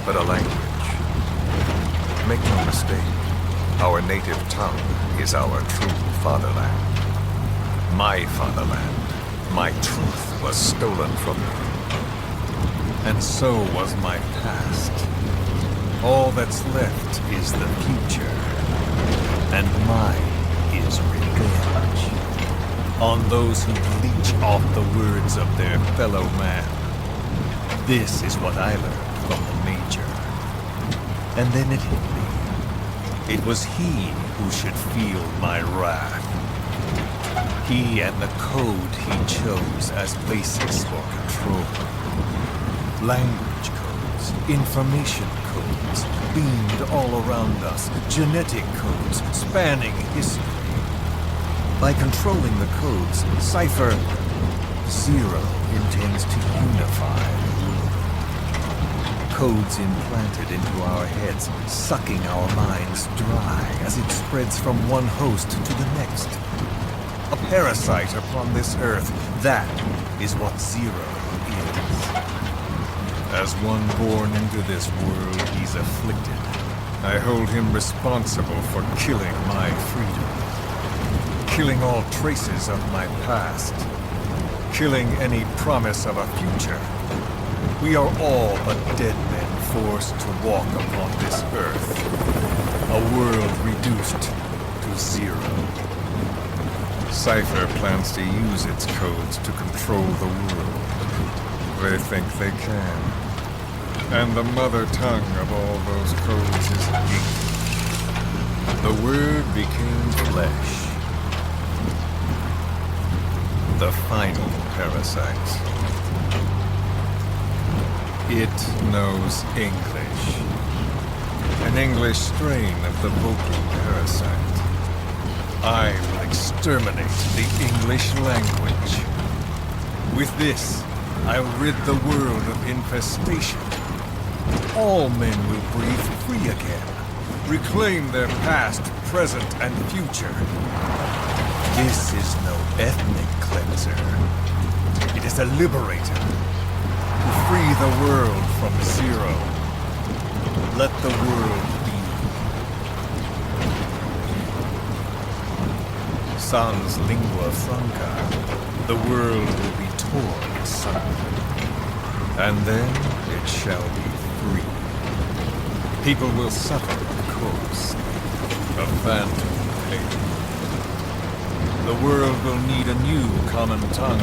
but a language." Make no mistake, our native tongue is our true fatherland. My fatherland, my truth was stolen from me. And so was my past. All that's left is the future. And mine is revenge. On those who leech off the words of their fellow man. This is what I learned from the Major. And then it hit me. It was he who should feel my wrath. He and the code he chose as basis for control. Language codes, information codes, beamed all around us, genetic codes spanning history. By controlling the codes, Cypher Zero intends to unify the world. Codes implanted into our heads, sucking our minds dry as it spreads from one host to the next. A parasite upon this earth, that is what Zero is. As one born into this world, he's afflicted. I hold him responsible for killing my freedom. Killing all traces of my past. killing any promise of a future. We are all but dead men forced to walk upon this earth. A world reduced to zero. Cypher plans to use its codes to control the world. They think they can. And the mother tongue of all those codes is hate. The Word became flesh. The final parasite. It knows English. An English strain of the vocal parasite. I will exterminate the English language. With this, I'll rid the world of infestation. All men will breathe free again, reclaim their past, present, and future. This is no ethnic cleanser. It is a liberator. To free the world from zero. Let the world be. Sans lingua franca, the world will be torn asunder. And then it shall be free. People will suffer, of course. A phantom pain. The world will need a new common tongue.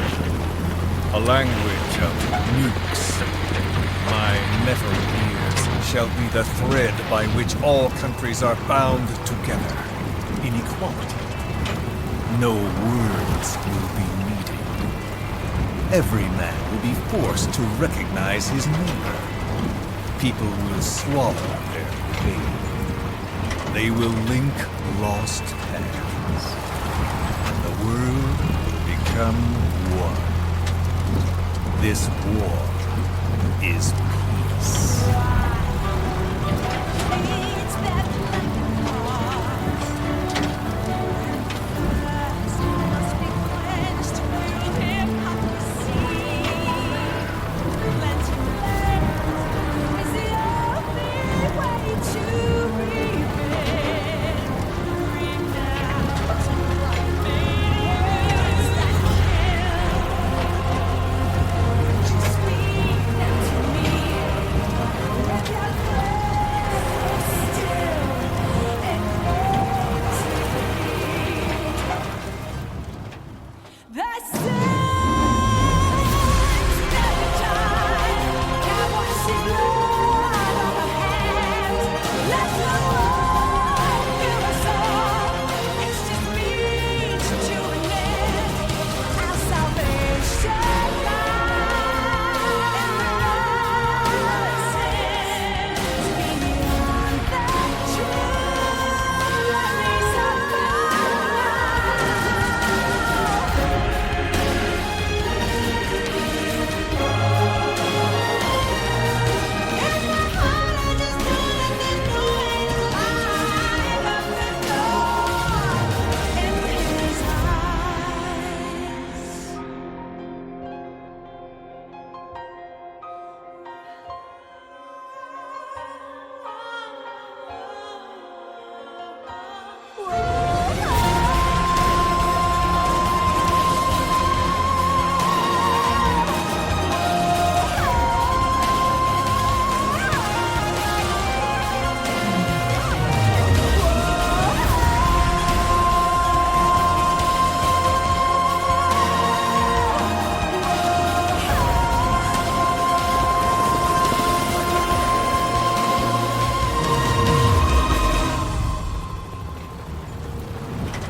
A language of nukes. My metal ears shall be the thread by which all countries are bound together. In equality. No words will be needed. Every man will be forced to recognize his neighbor. People will swallow their pain. They will link lost hands. And the world will become one. This war is peace.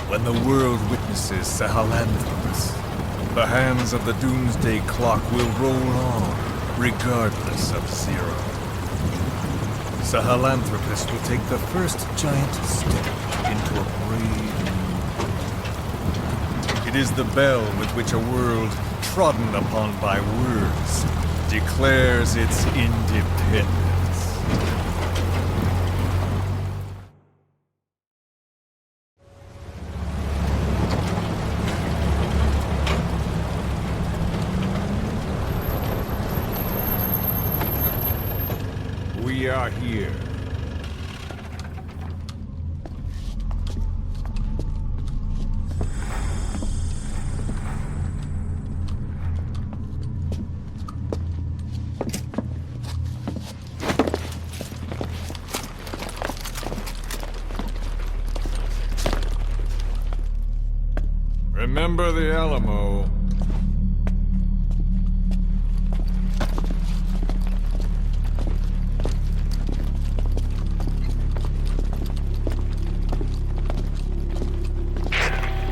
When the world witnesses Sahelanthropus, the hands of the doomsday clock will roll on, regardless of zero. Sahelanthropus will take the first giant step into a brave new world. It is the bell with which a world trodden upon by words declares its independence. We are here. Remember the Alamo.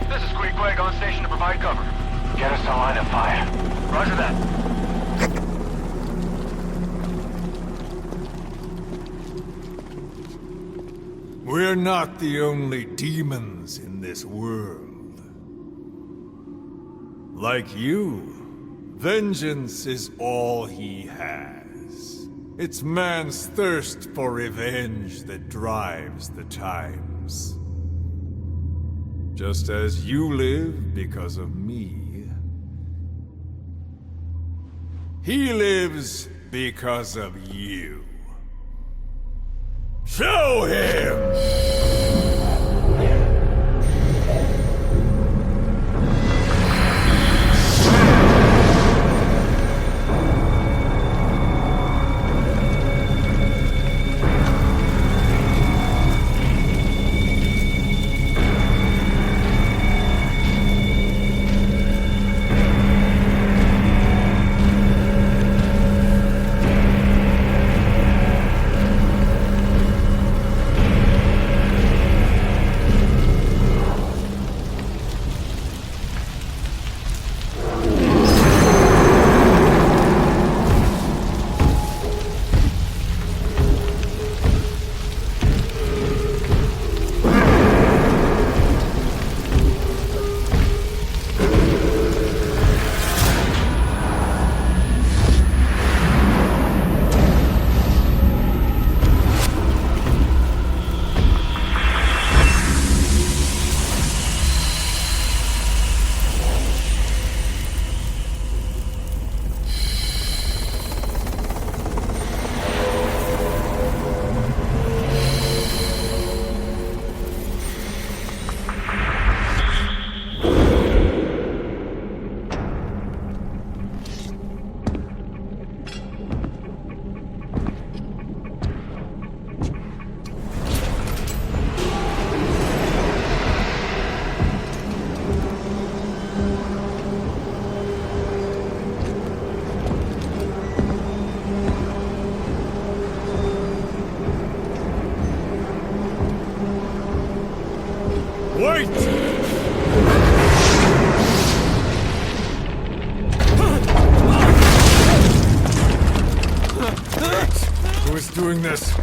This is Queequeg on station to provide cover. Get us a line of fire. Roger that. We're not the only demons in this world. Like you, vengeance is all he has. It's man's thirst for revenge that drives the times. Just as you live because of me, he lives because of you. Show him! Wait! Who is doing this?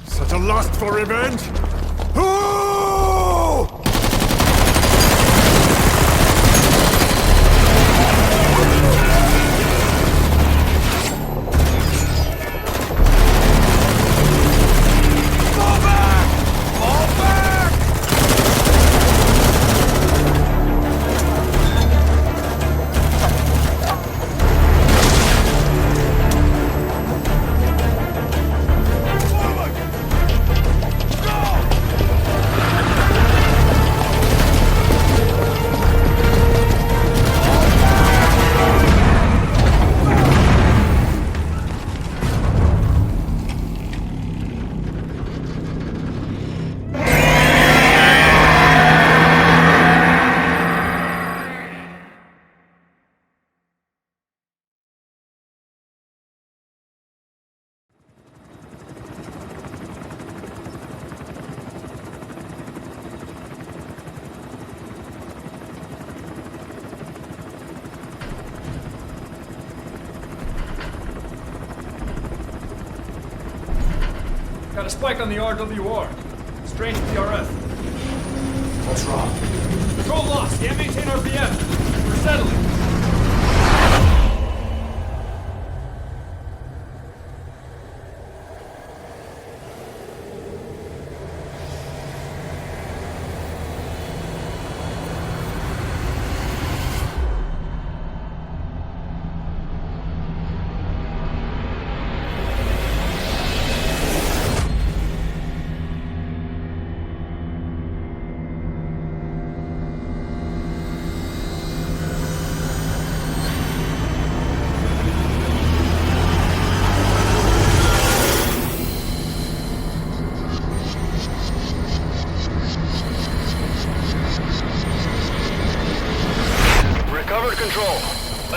Such a lust for revenge? Who? Got a spike on the RWR. Strange PRF. What's wrong? Control lost. Can't maintain RPM. We're settling.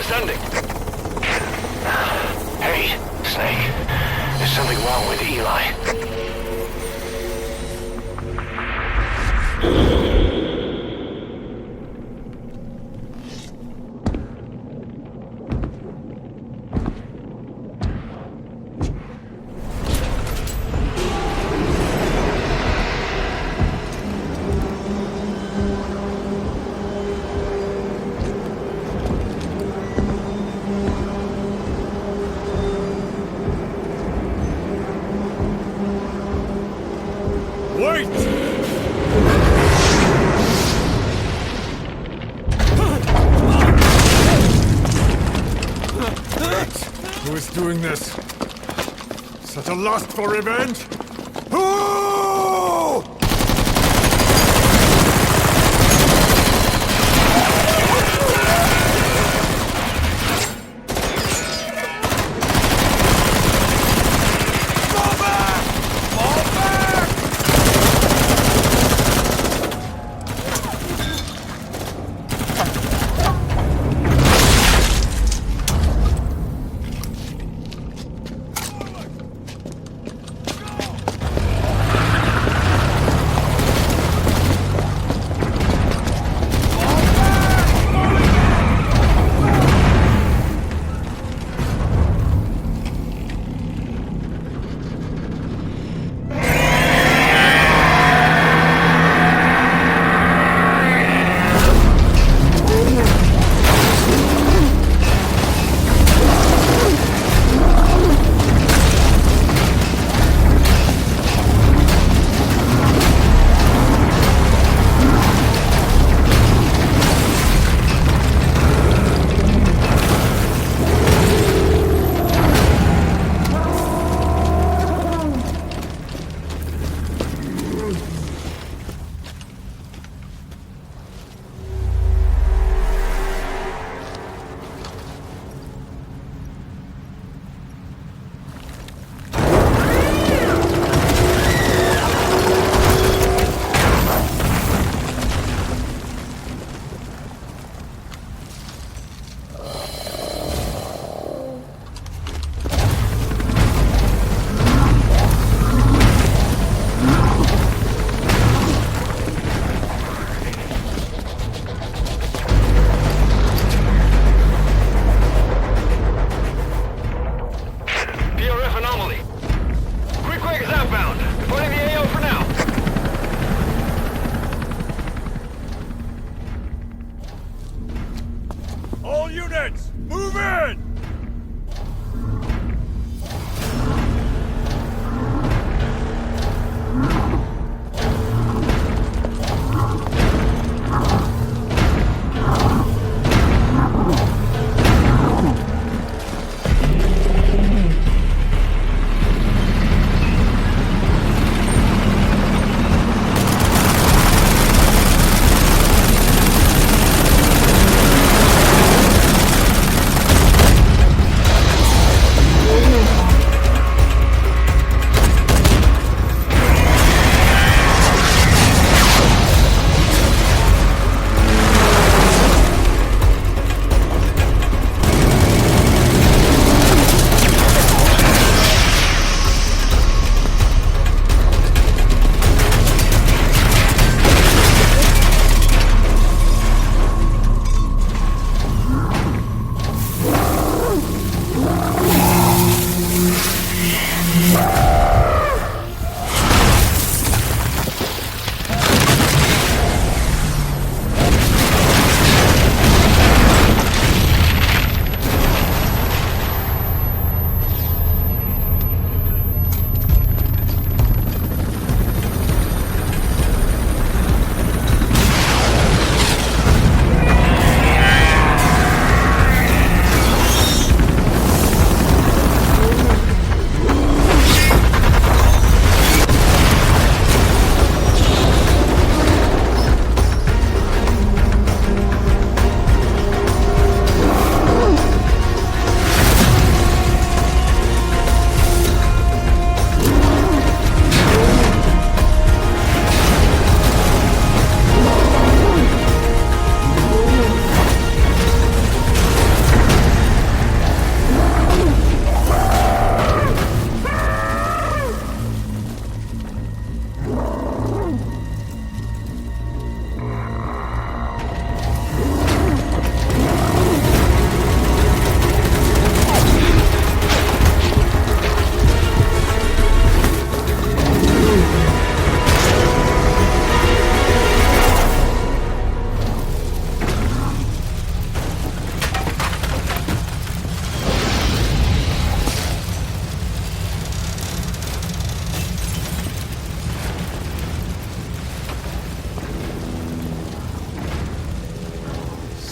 ascending. Hey, Snake. There's something wrong with Eli. Wait! Who is doing this? Such a lust for revenge? Who?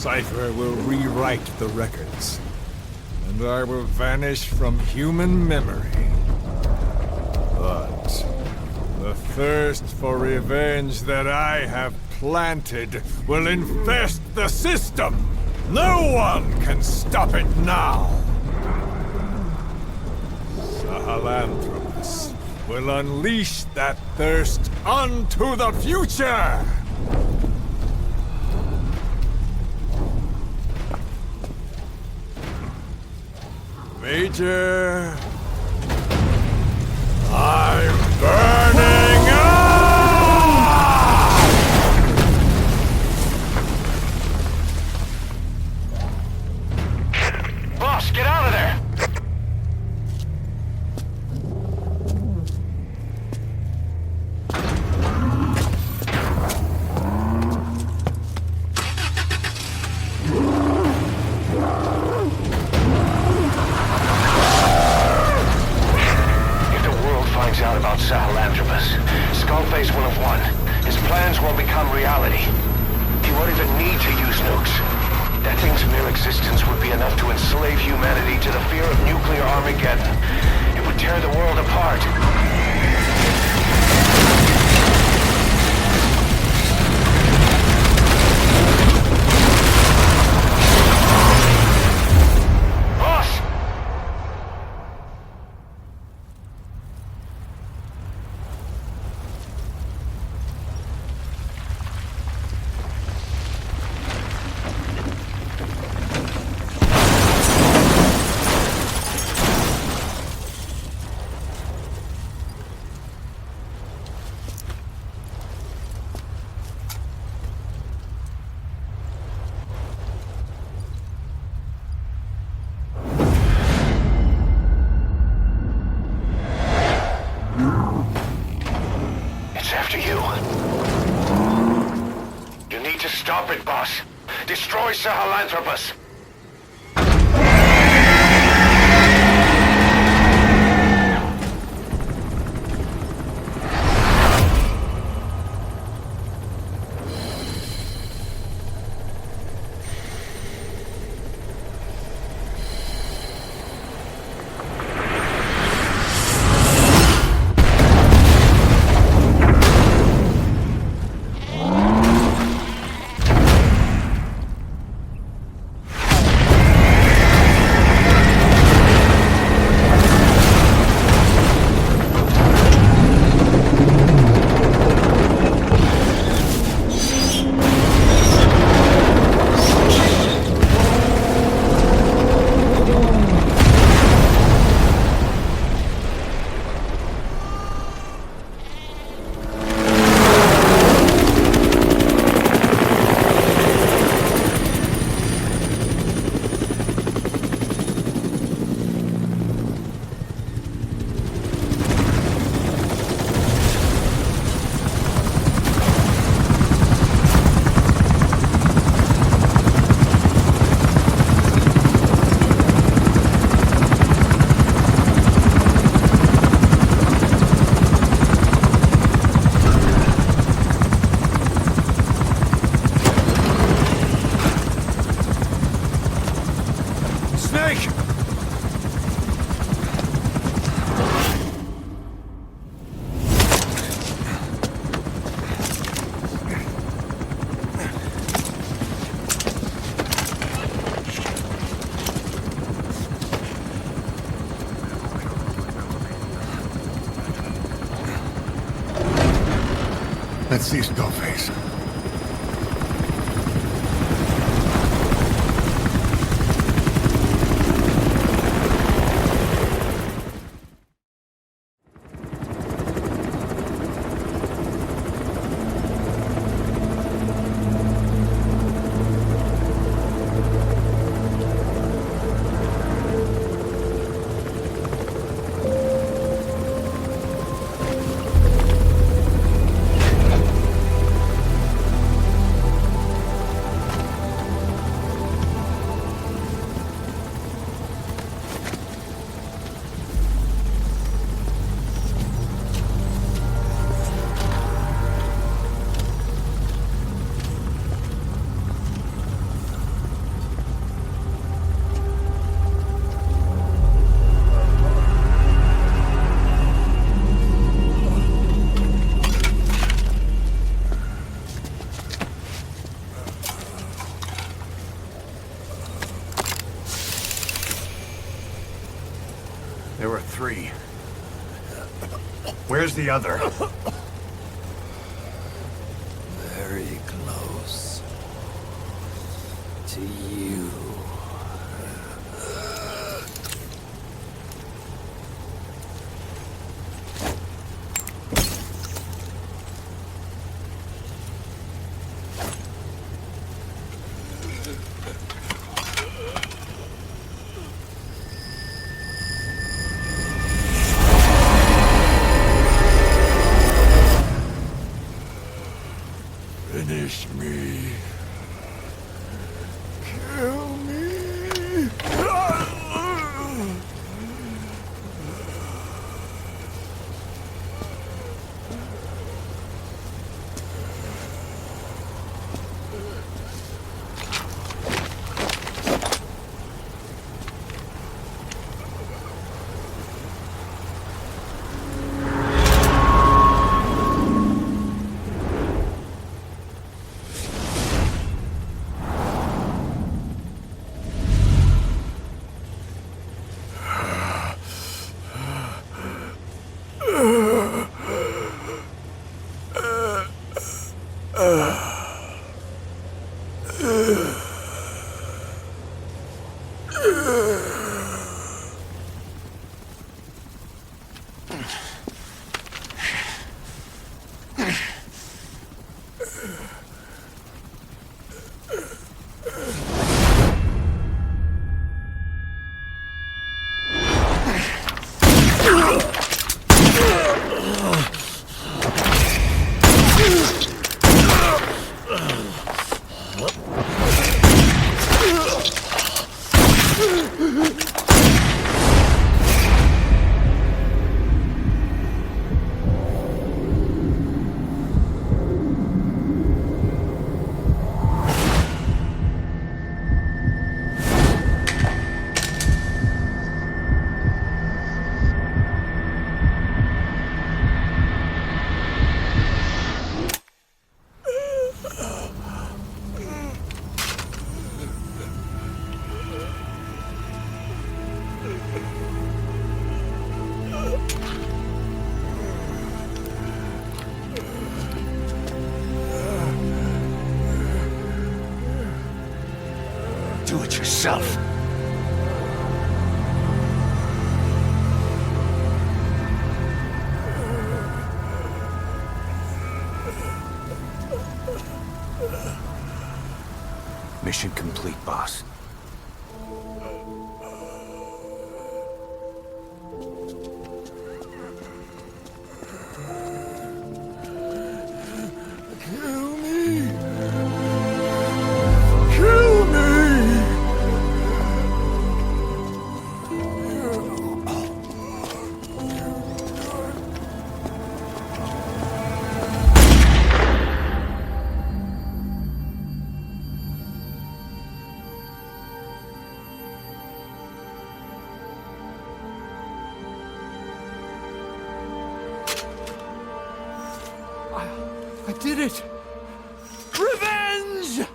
Cypher will rewrite the records, and I will vanish from human memory. But the thirst for revenge that I have planted will infest the system. No one can stop it now. Sahelanthropus will unleash that thirst onto the future! Major... I'm burning up! Boss, get out of there! Out about Sahelanthropus, Skullface will have won. His plans will become reality. He won't even need to use nukes. That thing's mere existence would be enough to enslave humanity to the fear of nuclear Armageddon. It would tear the world apart. Stop it, boss. Destroy Sahelanthropus. Let's see Skullface. Where's the other? Very close to you. Finish me. Kill me. Do it yourself. Mission complete, boss. Kill me. Kill me. I did it! Revenge!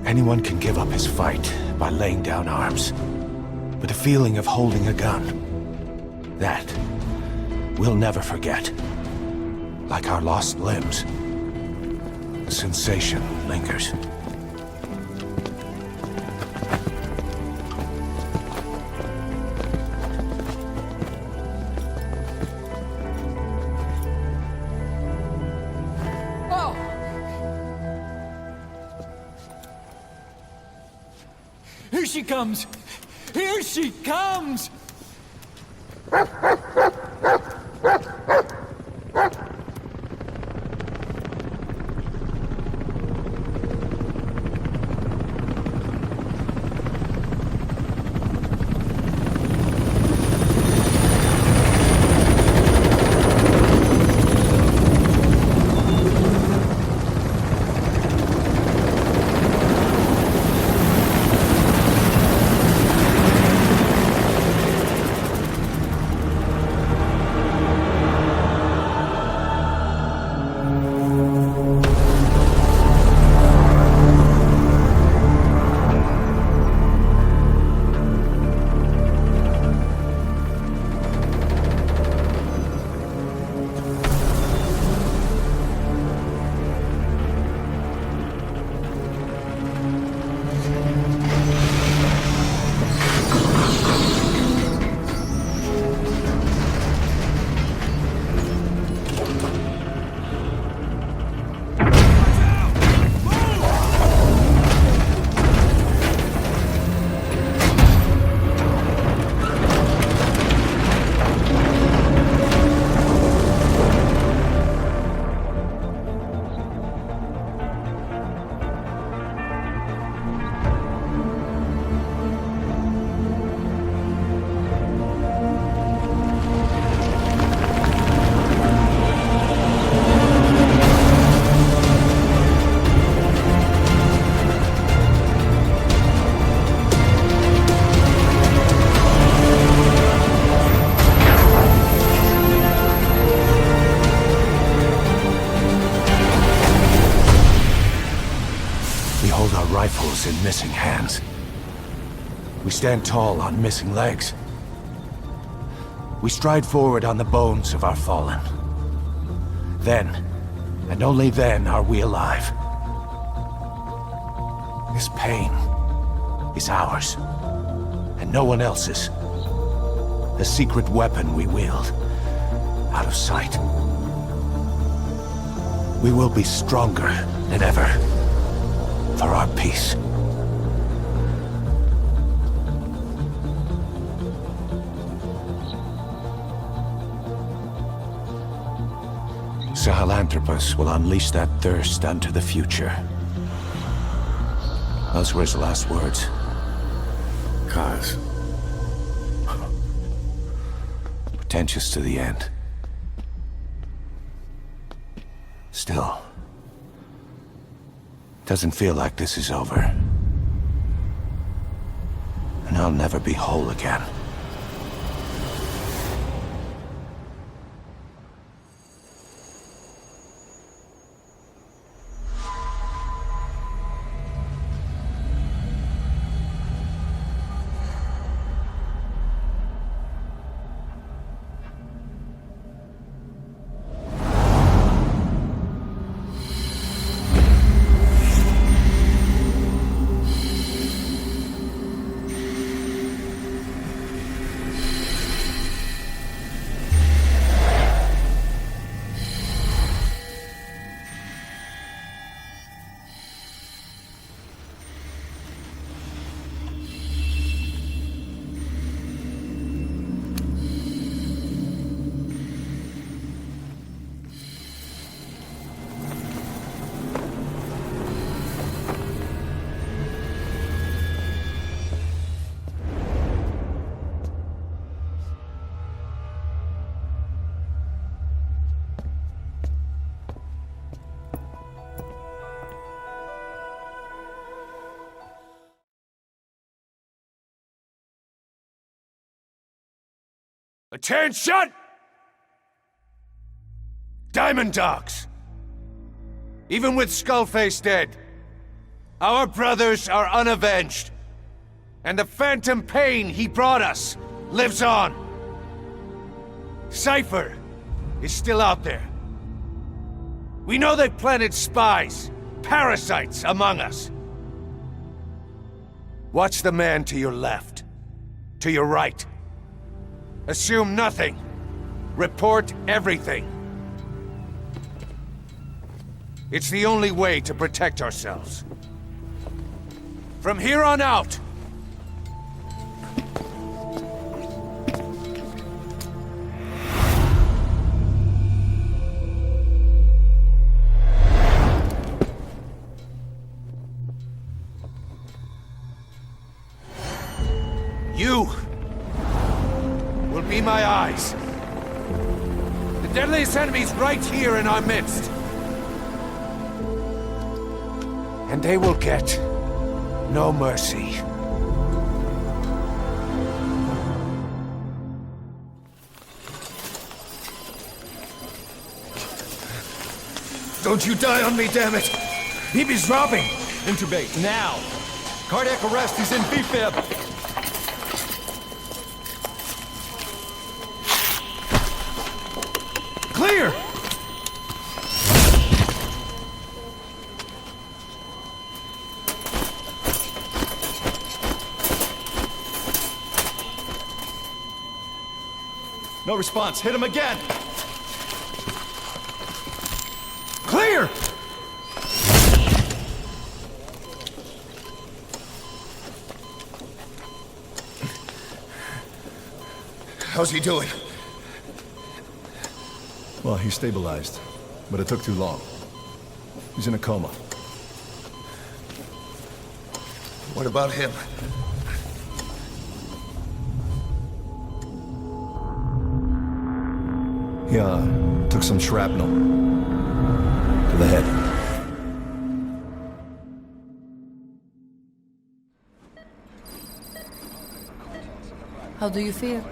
Anyone can give up his fight by laying down arms. But the feeling of holding a gun, that we'll never forget. Like our lost limbs, the sensation lingers. Here she comes! Here she comes! Rifles in missing hands. We stand tall on missing legs. We stride forward on the bones of our fallen. Then, and only then, are we alive. This pain is ours, and no one else's. The secret weapon we wield, out of sight. We will be stronger than ever. For our peace. Sahelanthropus will unleash that thirst unto the future. Those were his last words. Kaz. Pretentious to the end. Still. Doesn't feel like this is over. And I'll never be whole again. Attention! Diamond Dogs! Even with Skullface dead, our brothers are unavenged. And the phantom pain he brought us lives on. Cypher is still out there. We know they've planted spies, parasites among us. Watch the man to your left, to your right. Assume nothing. Report everything. It's the only way to protect ourselves. From here on out, You will be my eyes. The deadliest enemy's right here in our midst. And they will get no mercy. Don't you die on me, damn it! He be dropping! Intubate, now! Cardiac arrest, he's in B-fib! Clear! No response, hit him again! Clear! How's he doing? Well, he stabilized, but it took too long. He's in a coma. What about him? He took some shrapnel to the head. How do you feel?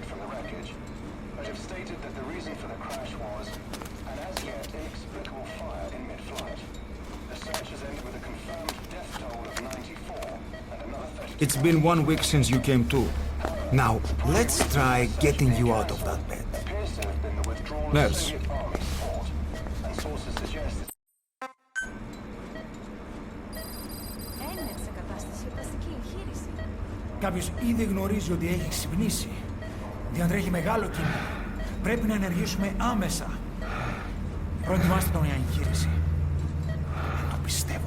It's been 1 week since you came to. Now, let's try getting you out of that bed. Nurse. Κάποιος ήδη γνωρίζει ότι έχει ξυπνήσει. Διατρέχει μεγάλο κίνδυνο. Πρέπει να ενεργήσουμε άμεσα. Προετοιμάστε τον για εγχείρηση. Το πιστεύω.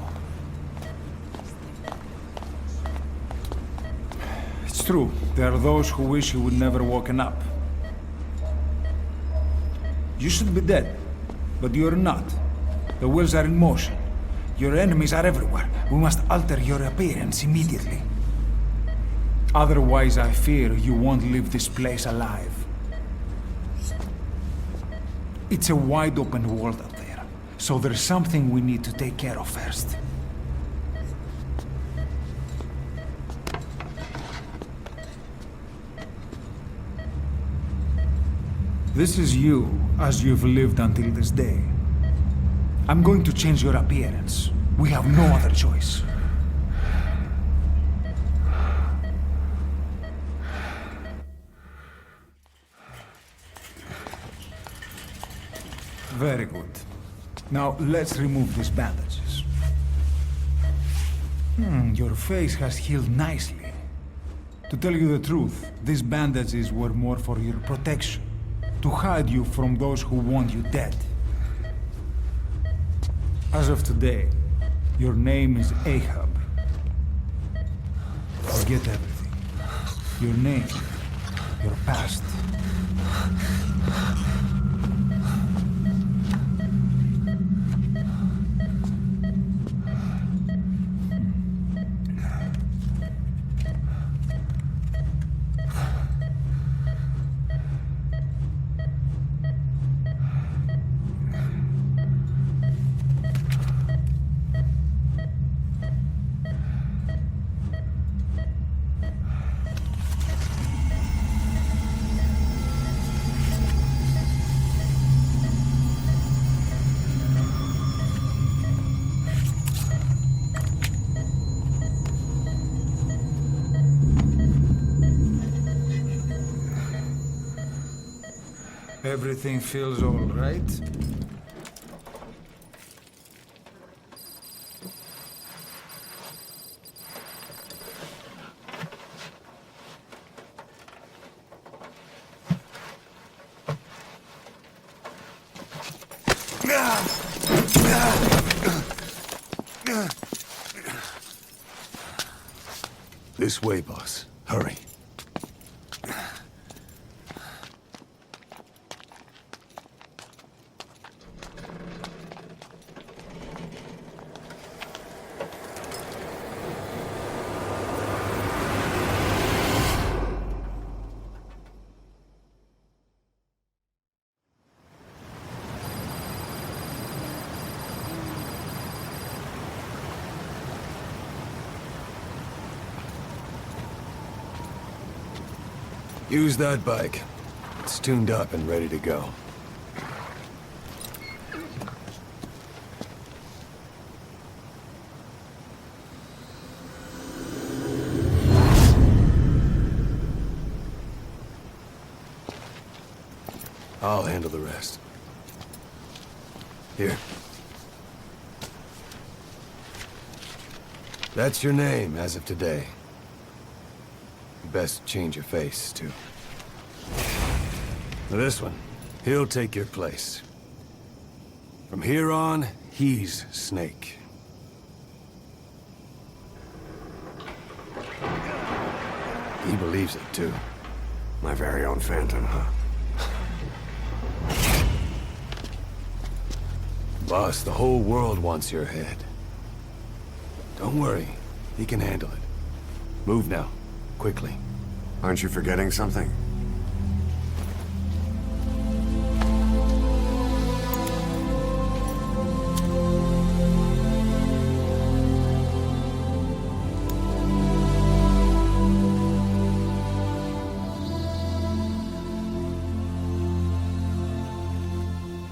It's true. There are those who wish you would never woken up. You should be dead, but you're not. The wheels are in motion. Your enemies are everywhere. We must alter your appearance immediately. Otherwise, I fear you won't leave this place alive. It's a wide open world out there, so there's something we need to take care of first. This is you, as you've lived until this day. I'm going to change your appearance. We have no other choice. Very good. Now, let's remove these bandages. Your face has healed nicely. To tell you the truth, these bandages were more for your protection. To hide you from those who want you dead. As of today, your name is Ahab. Forget everything. Your name, your past. Everything feels all right? This way, boss. Hurry. Use that bike. It's tuned up and ready to go. I'll handle the rest. Here. That's your name as of today. You best change your face, too. Now this one, he'll take your place. From here on, he's Snake. He believes it, too. My very own Phantom, huh? Boss, the whole world wants your head. Don't worry, he can handle it. Move now, quickly. Aren't you forgetting something?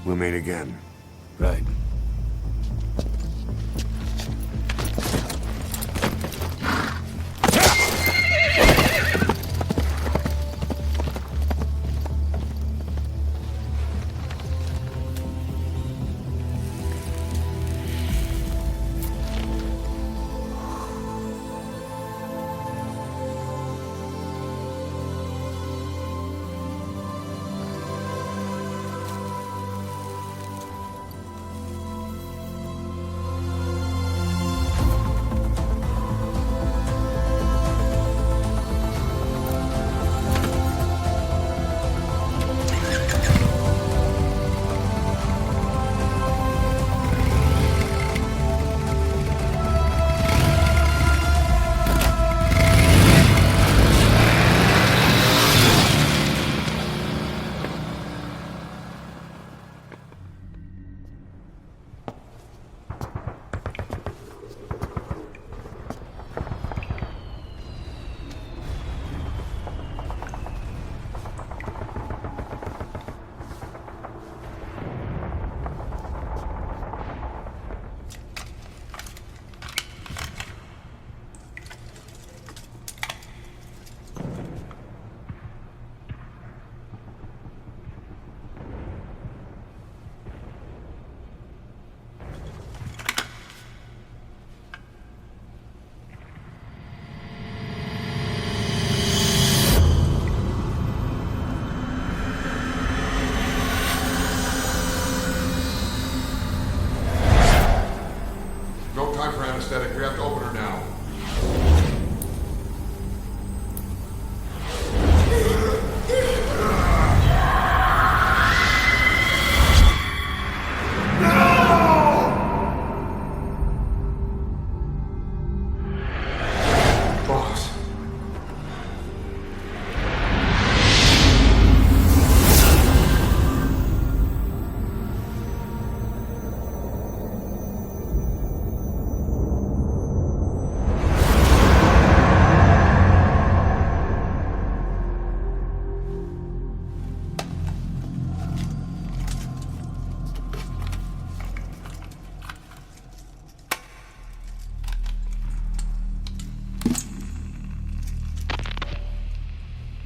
We'll meet again. Right. anesthetic. We have to open her now.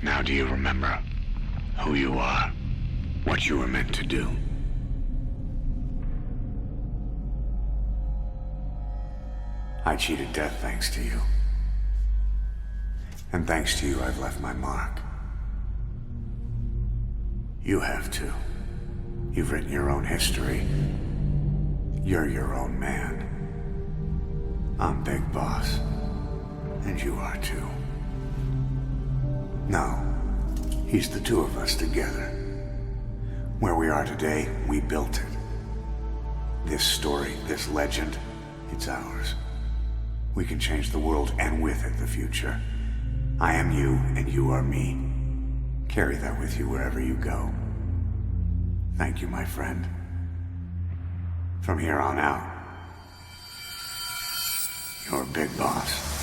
Now do you remember who you are? What you were meant to do? I cheated death thanks to you. And thanks to you, I've left my mark. You have too. You've written your own history. You're your own man. I'm Big Boss. And you are too. No. He's the two of us together. Where we are today, we built it. This story, this legend, it's ours. We can change the world and with it the future. I am you and you are me. Carry that with you wherever you go. Thank you, my friend. From here on out, you're Big Boss.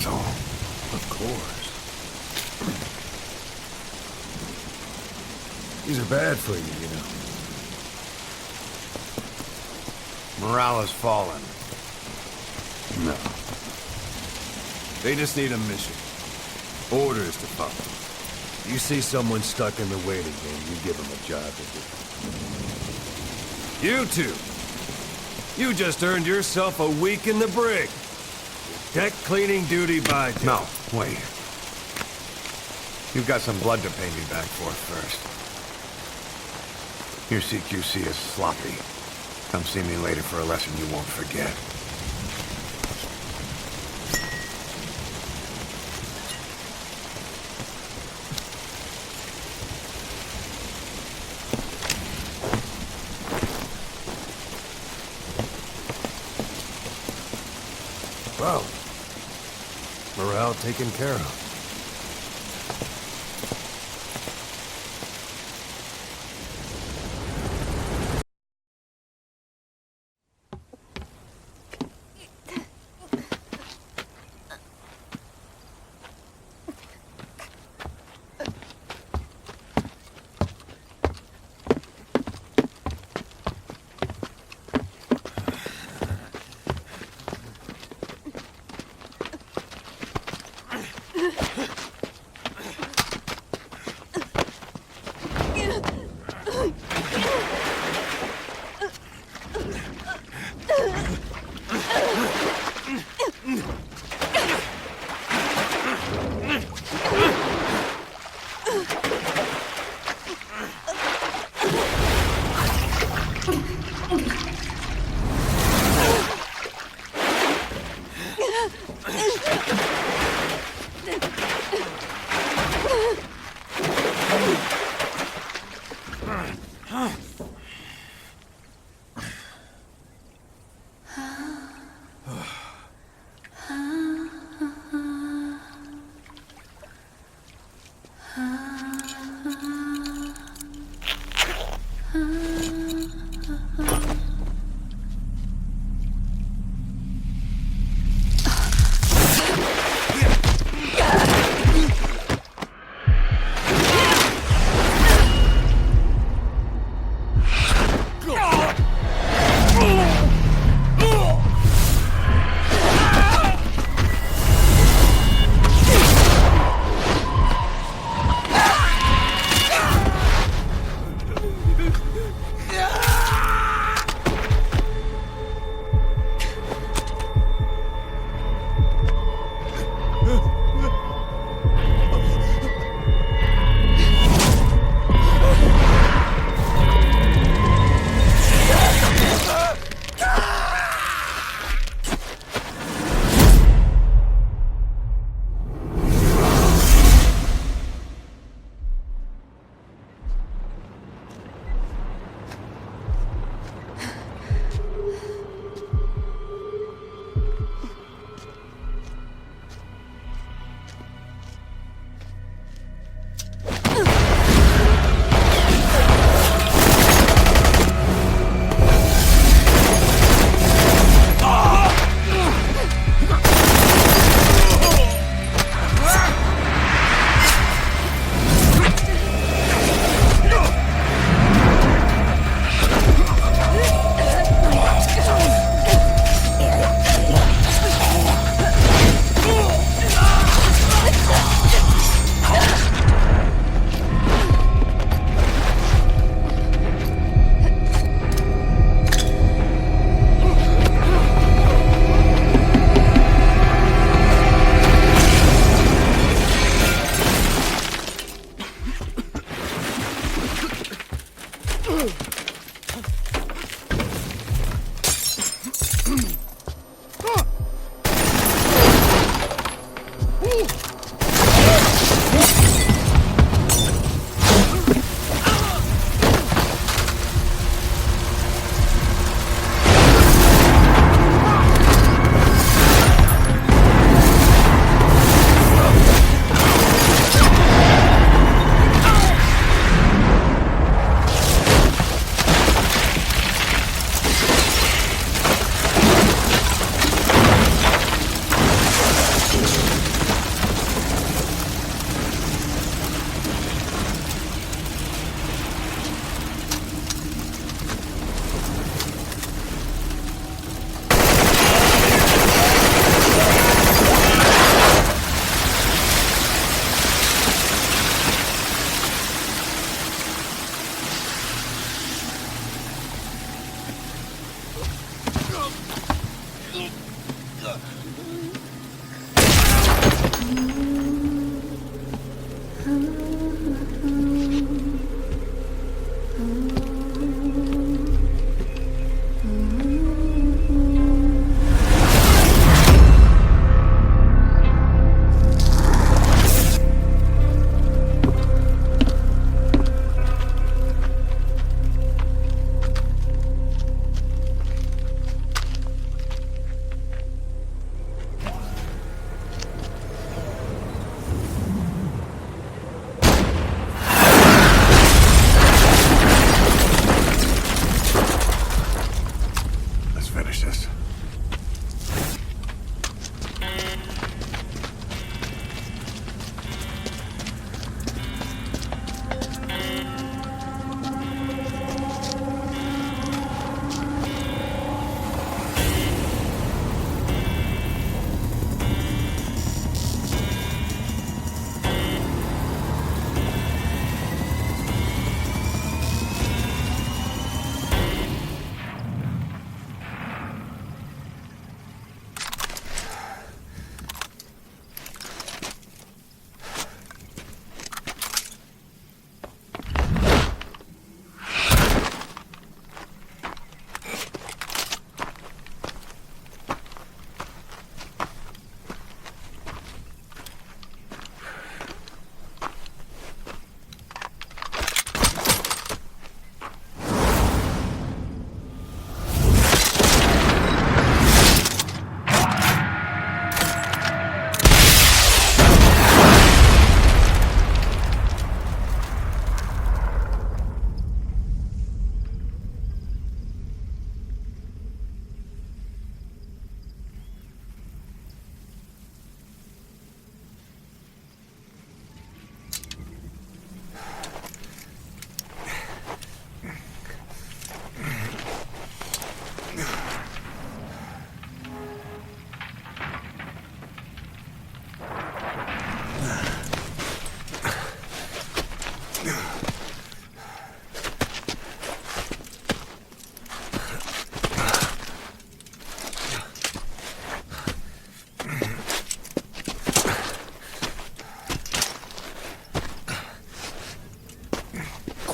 that's all. Of course. These are bad for you, you know. Morale has fallen. No. They just need a mission. Orders to follow. You see someone stuck in the waiting room, you give them a job to do. You two! You just earned yourself a week in the brig. Deck cleaning duty by day. No, wait. You've got some blood to pay me back for first. Your CQC is sloppy. Come see me later for a lesson you won't forget. Well, morale taken care of.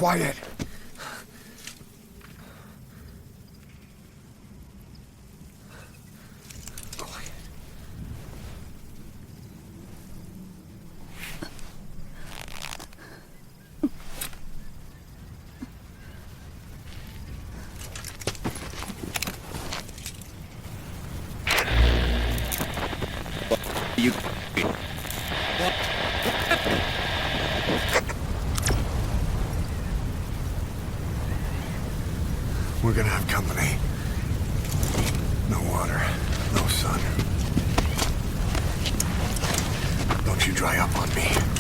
quiet. You... We're gonna have company. No water, no sun. Don't you dry up on me.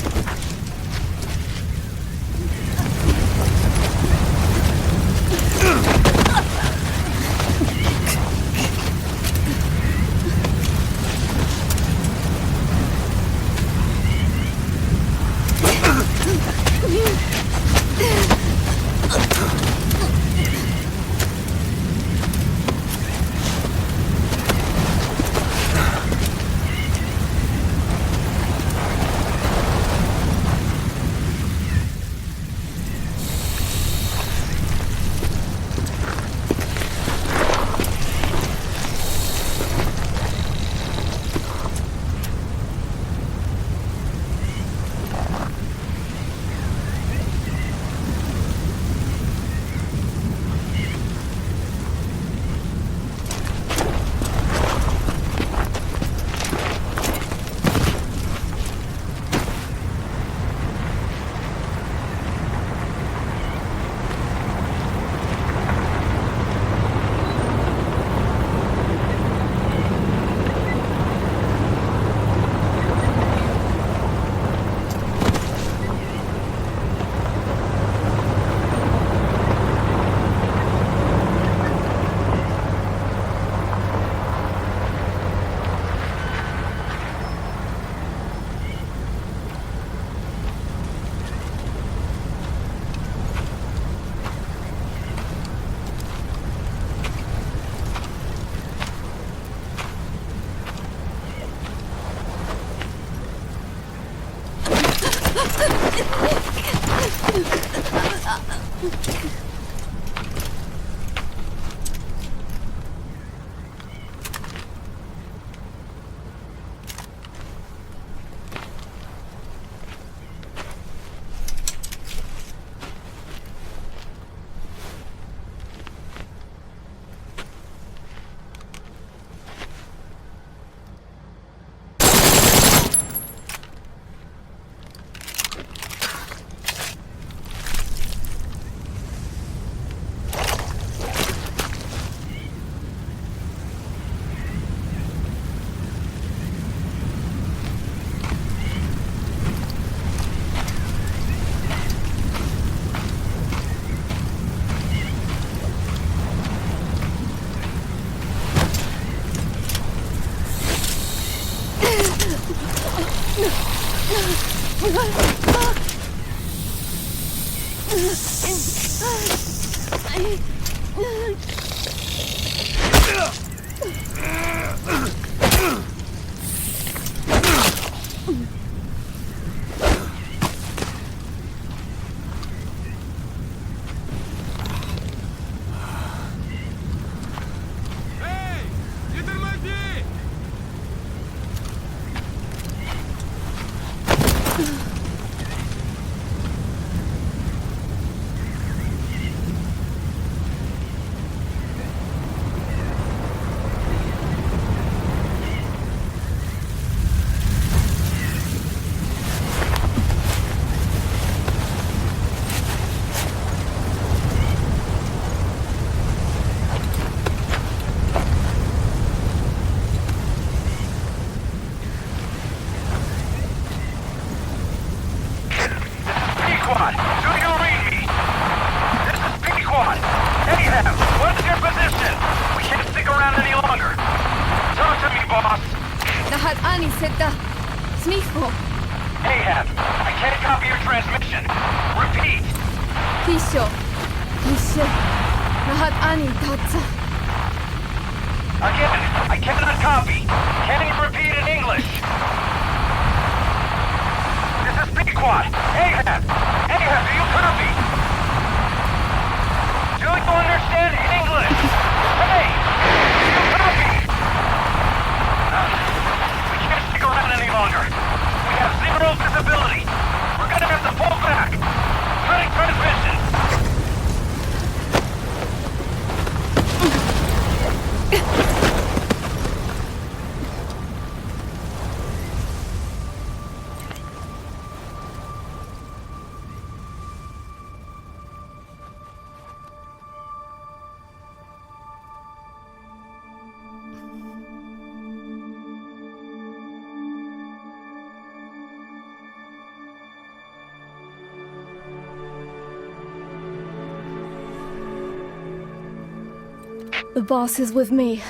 The boss is with me.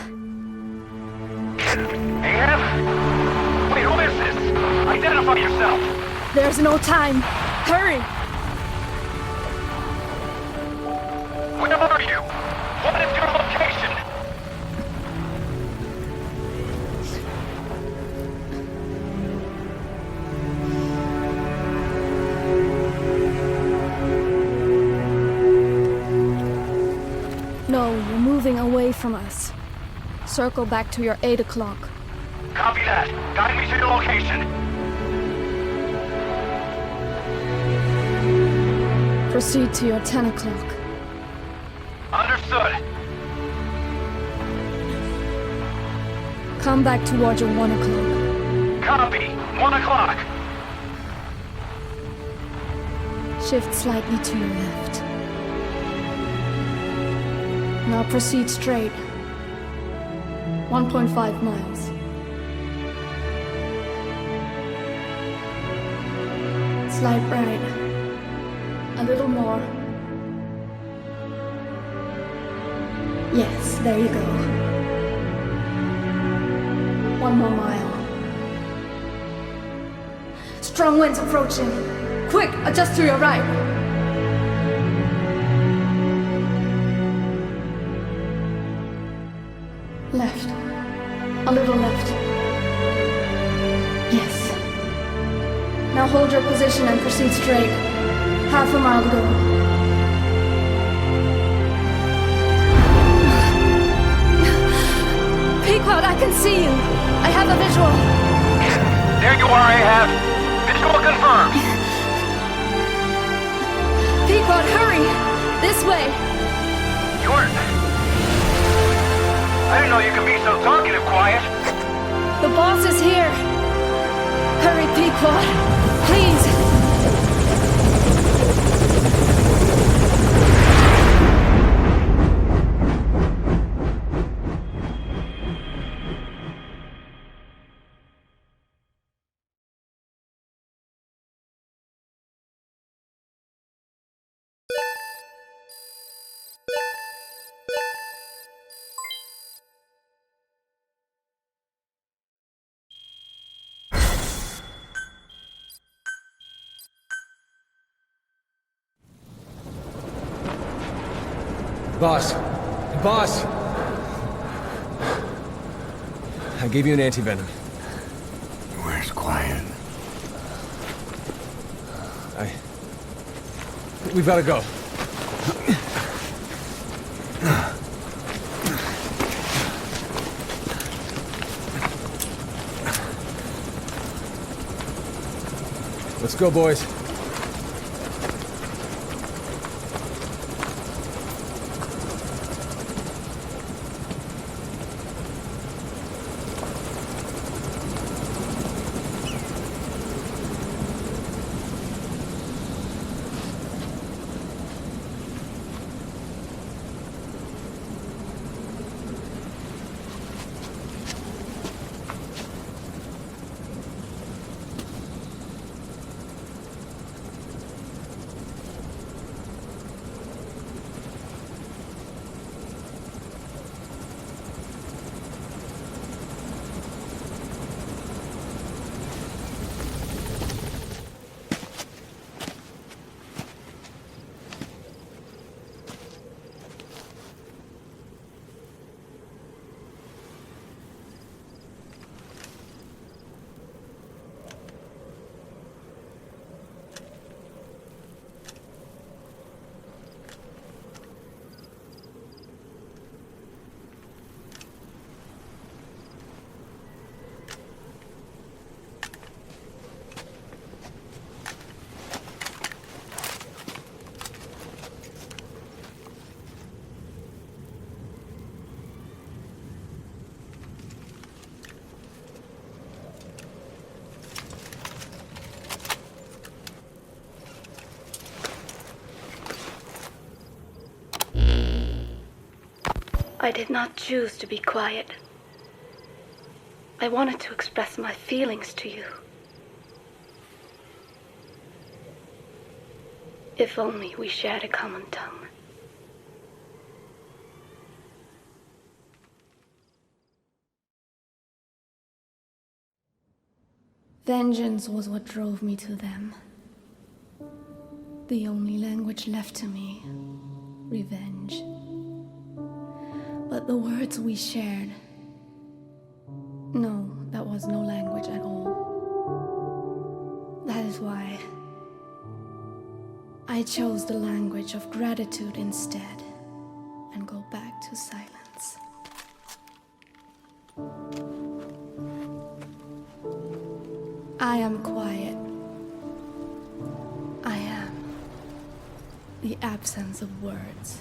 Ahab? Wait, who is this? Identify yourself! There's no time. Hurry! Where are you? What is your location? No, you're moving away from us. Circle back to your 8 o'clock. Copy that. Guide me to your location. Proceed to your 10 o'clock. Understood. Come back towards your 1 o'clock. Copy. 1 o'clock. Shift slightly to your left. Now proceed straight. 1.5 miles. Slide right. A little more. Yes, there you go. 1 more mile. Strong winds approaching. Quick, adjust to your right. Left. A little left. Yes. Now hold your position and proceed straight. Half a mile to go. Pequod, I can see you. I have a visual. There you are, Ahab. Visual confirmed. Pequod, hurry! This way. I didn't know you could be so talkative, Quiet. The boss is here. Hurry, Pequod. Please. Boss. Boss! I gave you an anti-venom. Where's Quiet? We've gotta go. Let's go, boys. I did not choose to be quiet. I wanted to express my feelings to you. If only we shared a common tongue. Vengeance was what drove me to them. The only language left to me, revenge. But the words we shared, no, that was no language at all. That is why I chose the language of gratitude instead and go back to silence. I am quiet. I am the absence of words.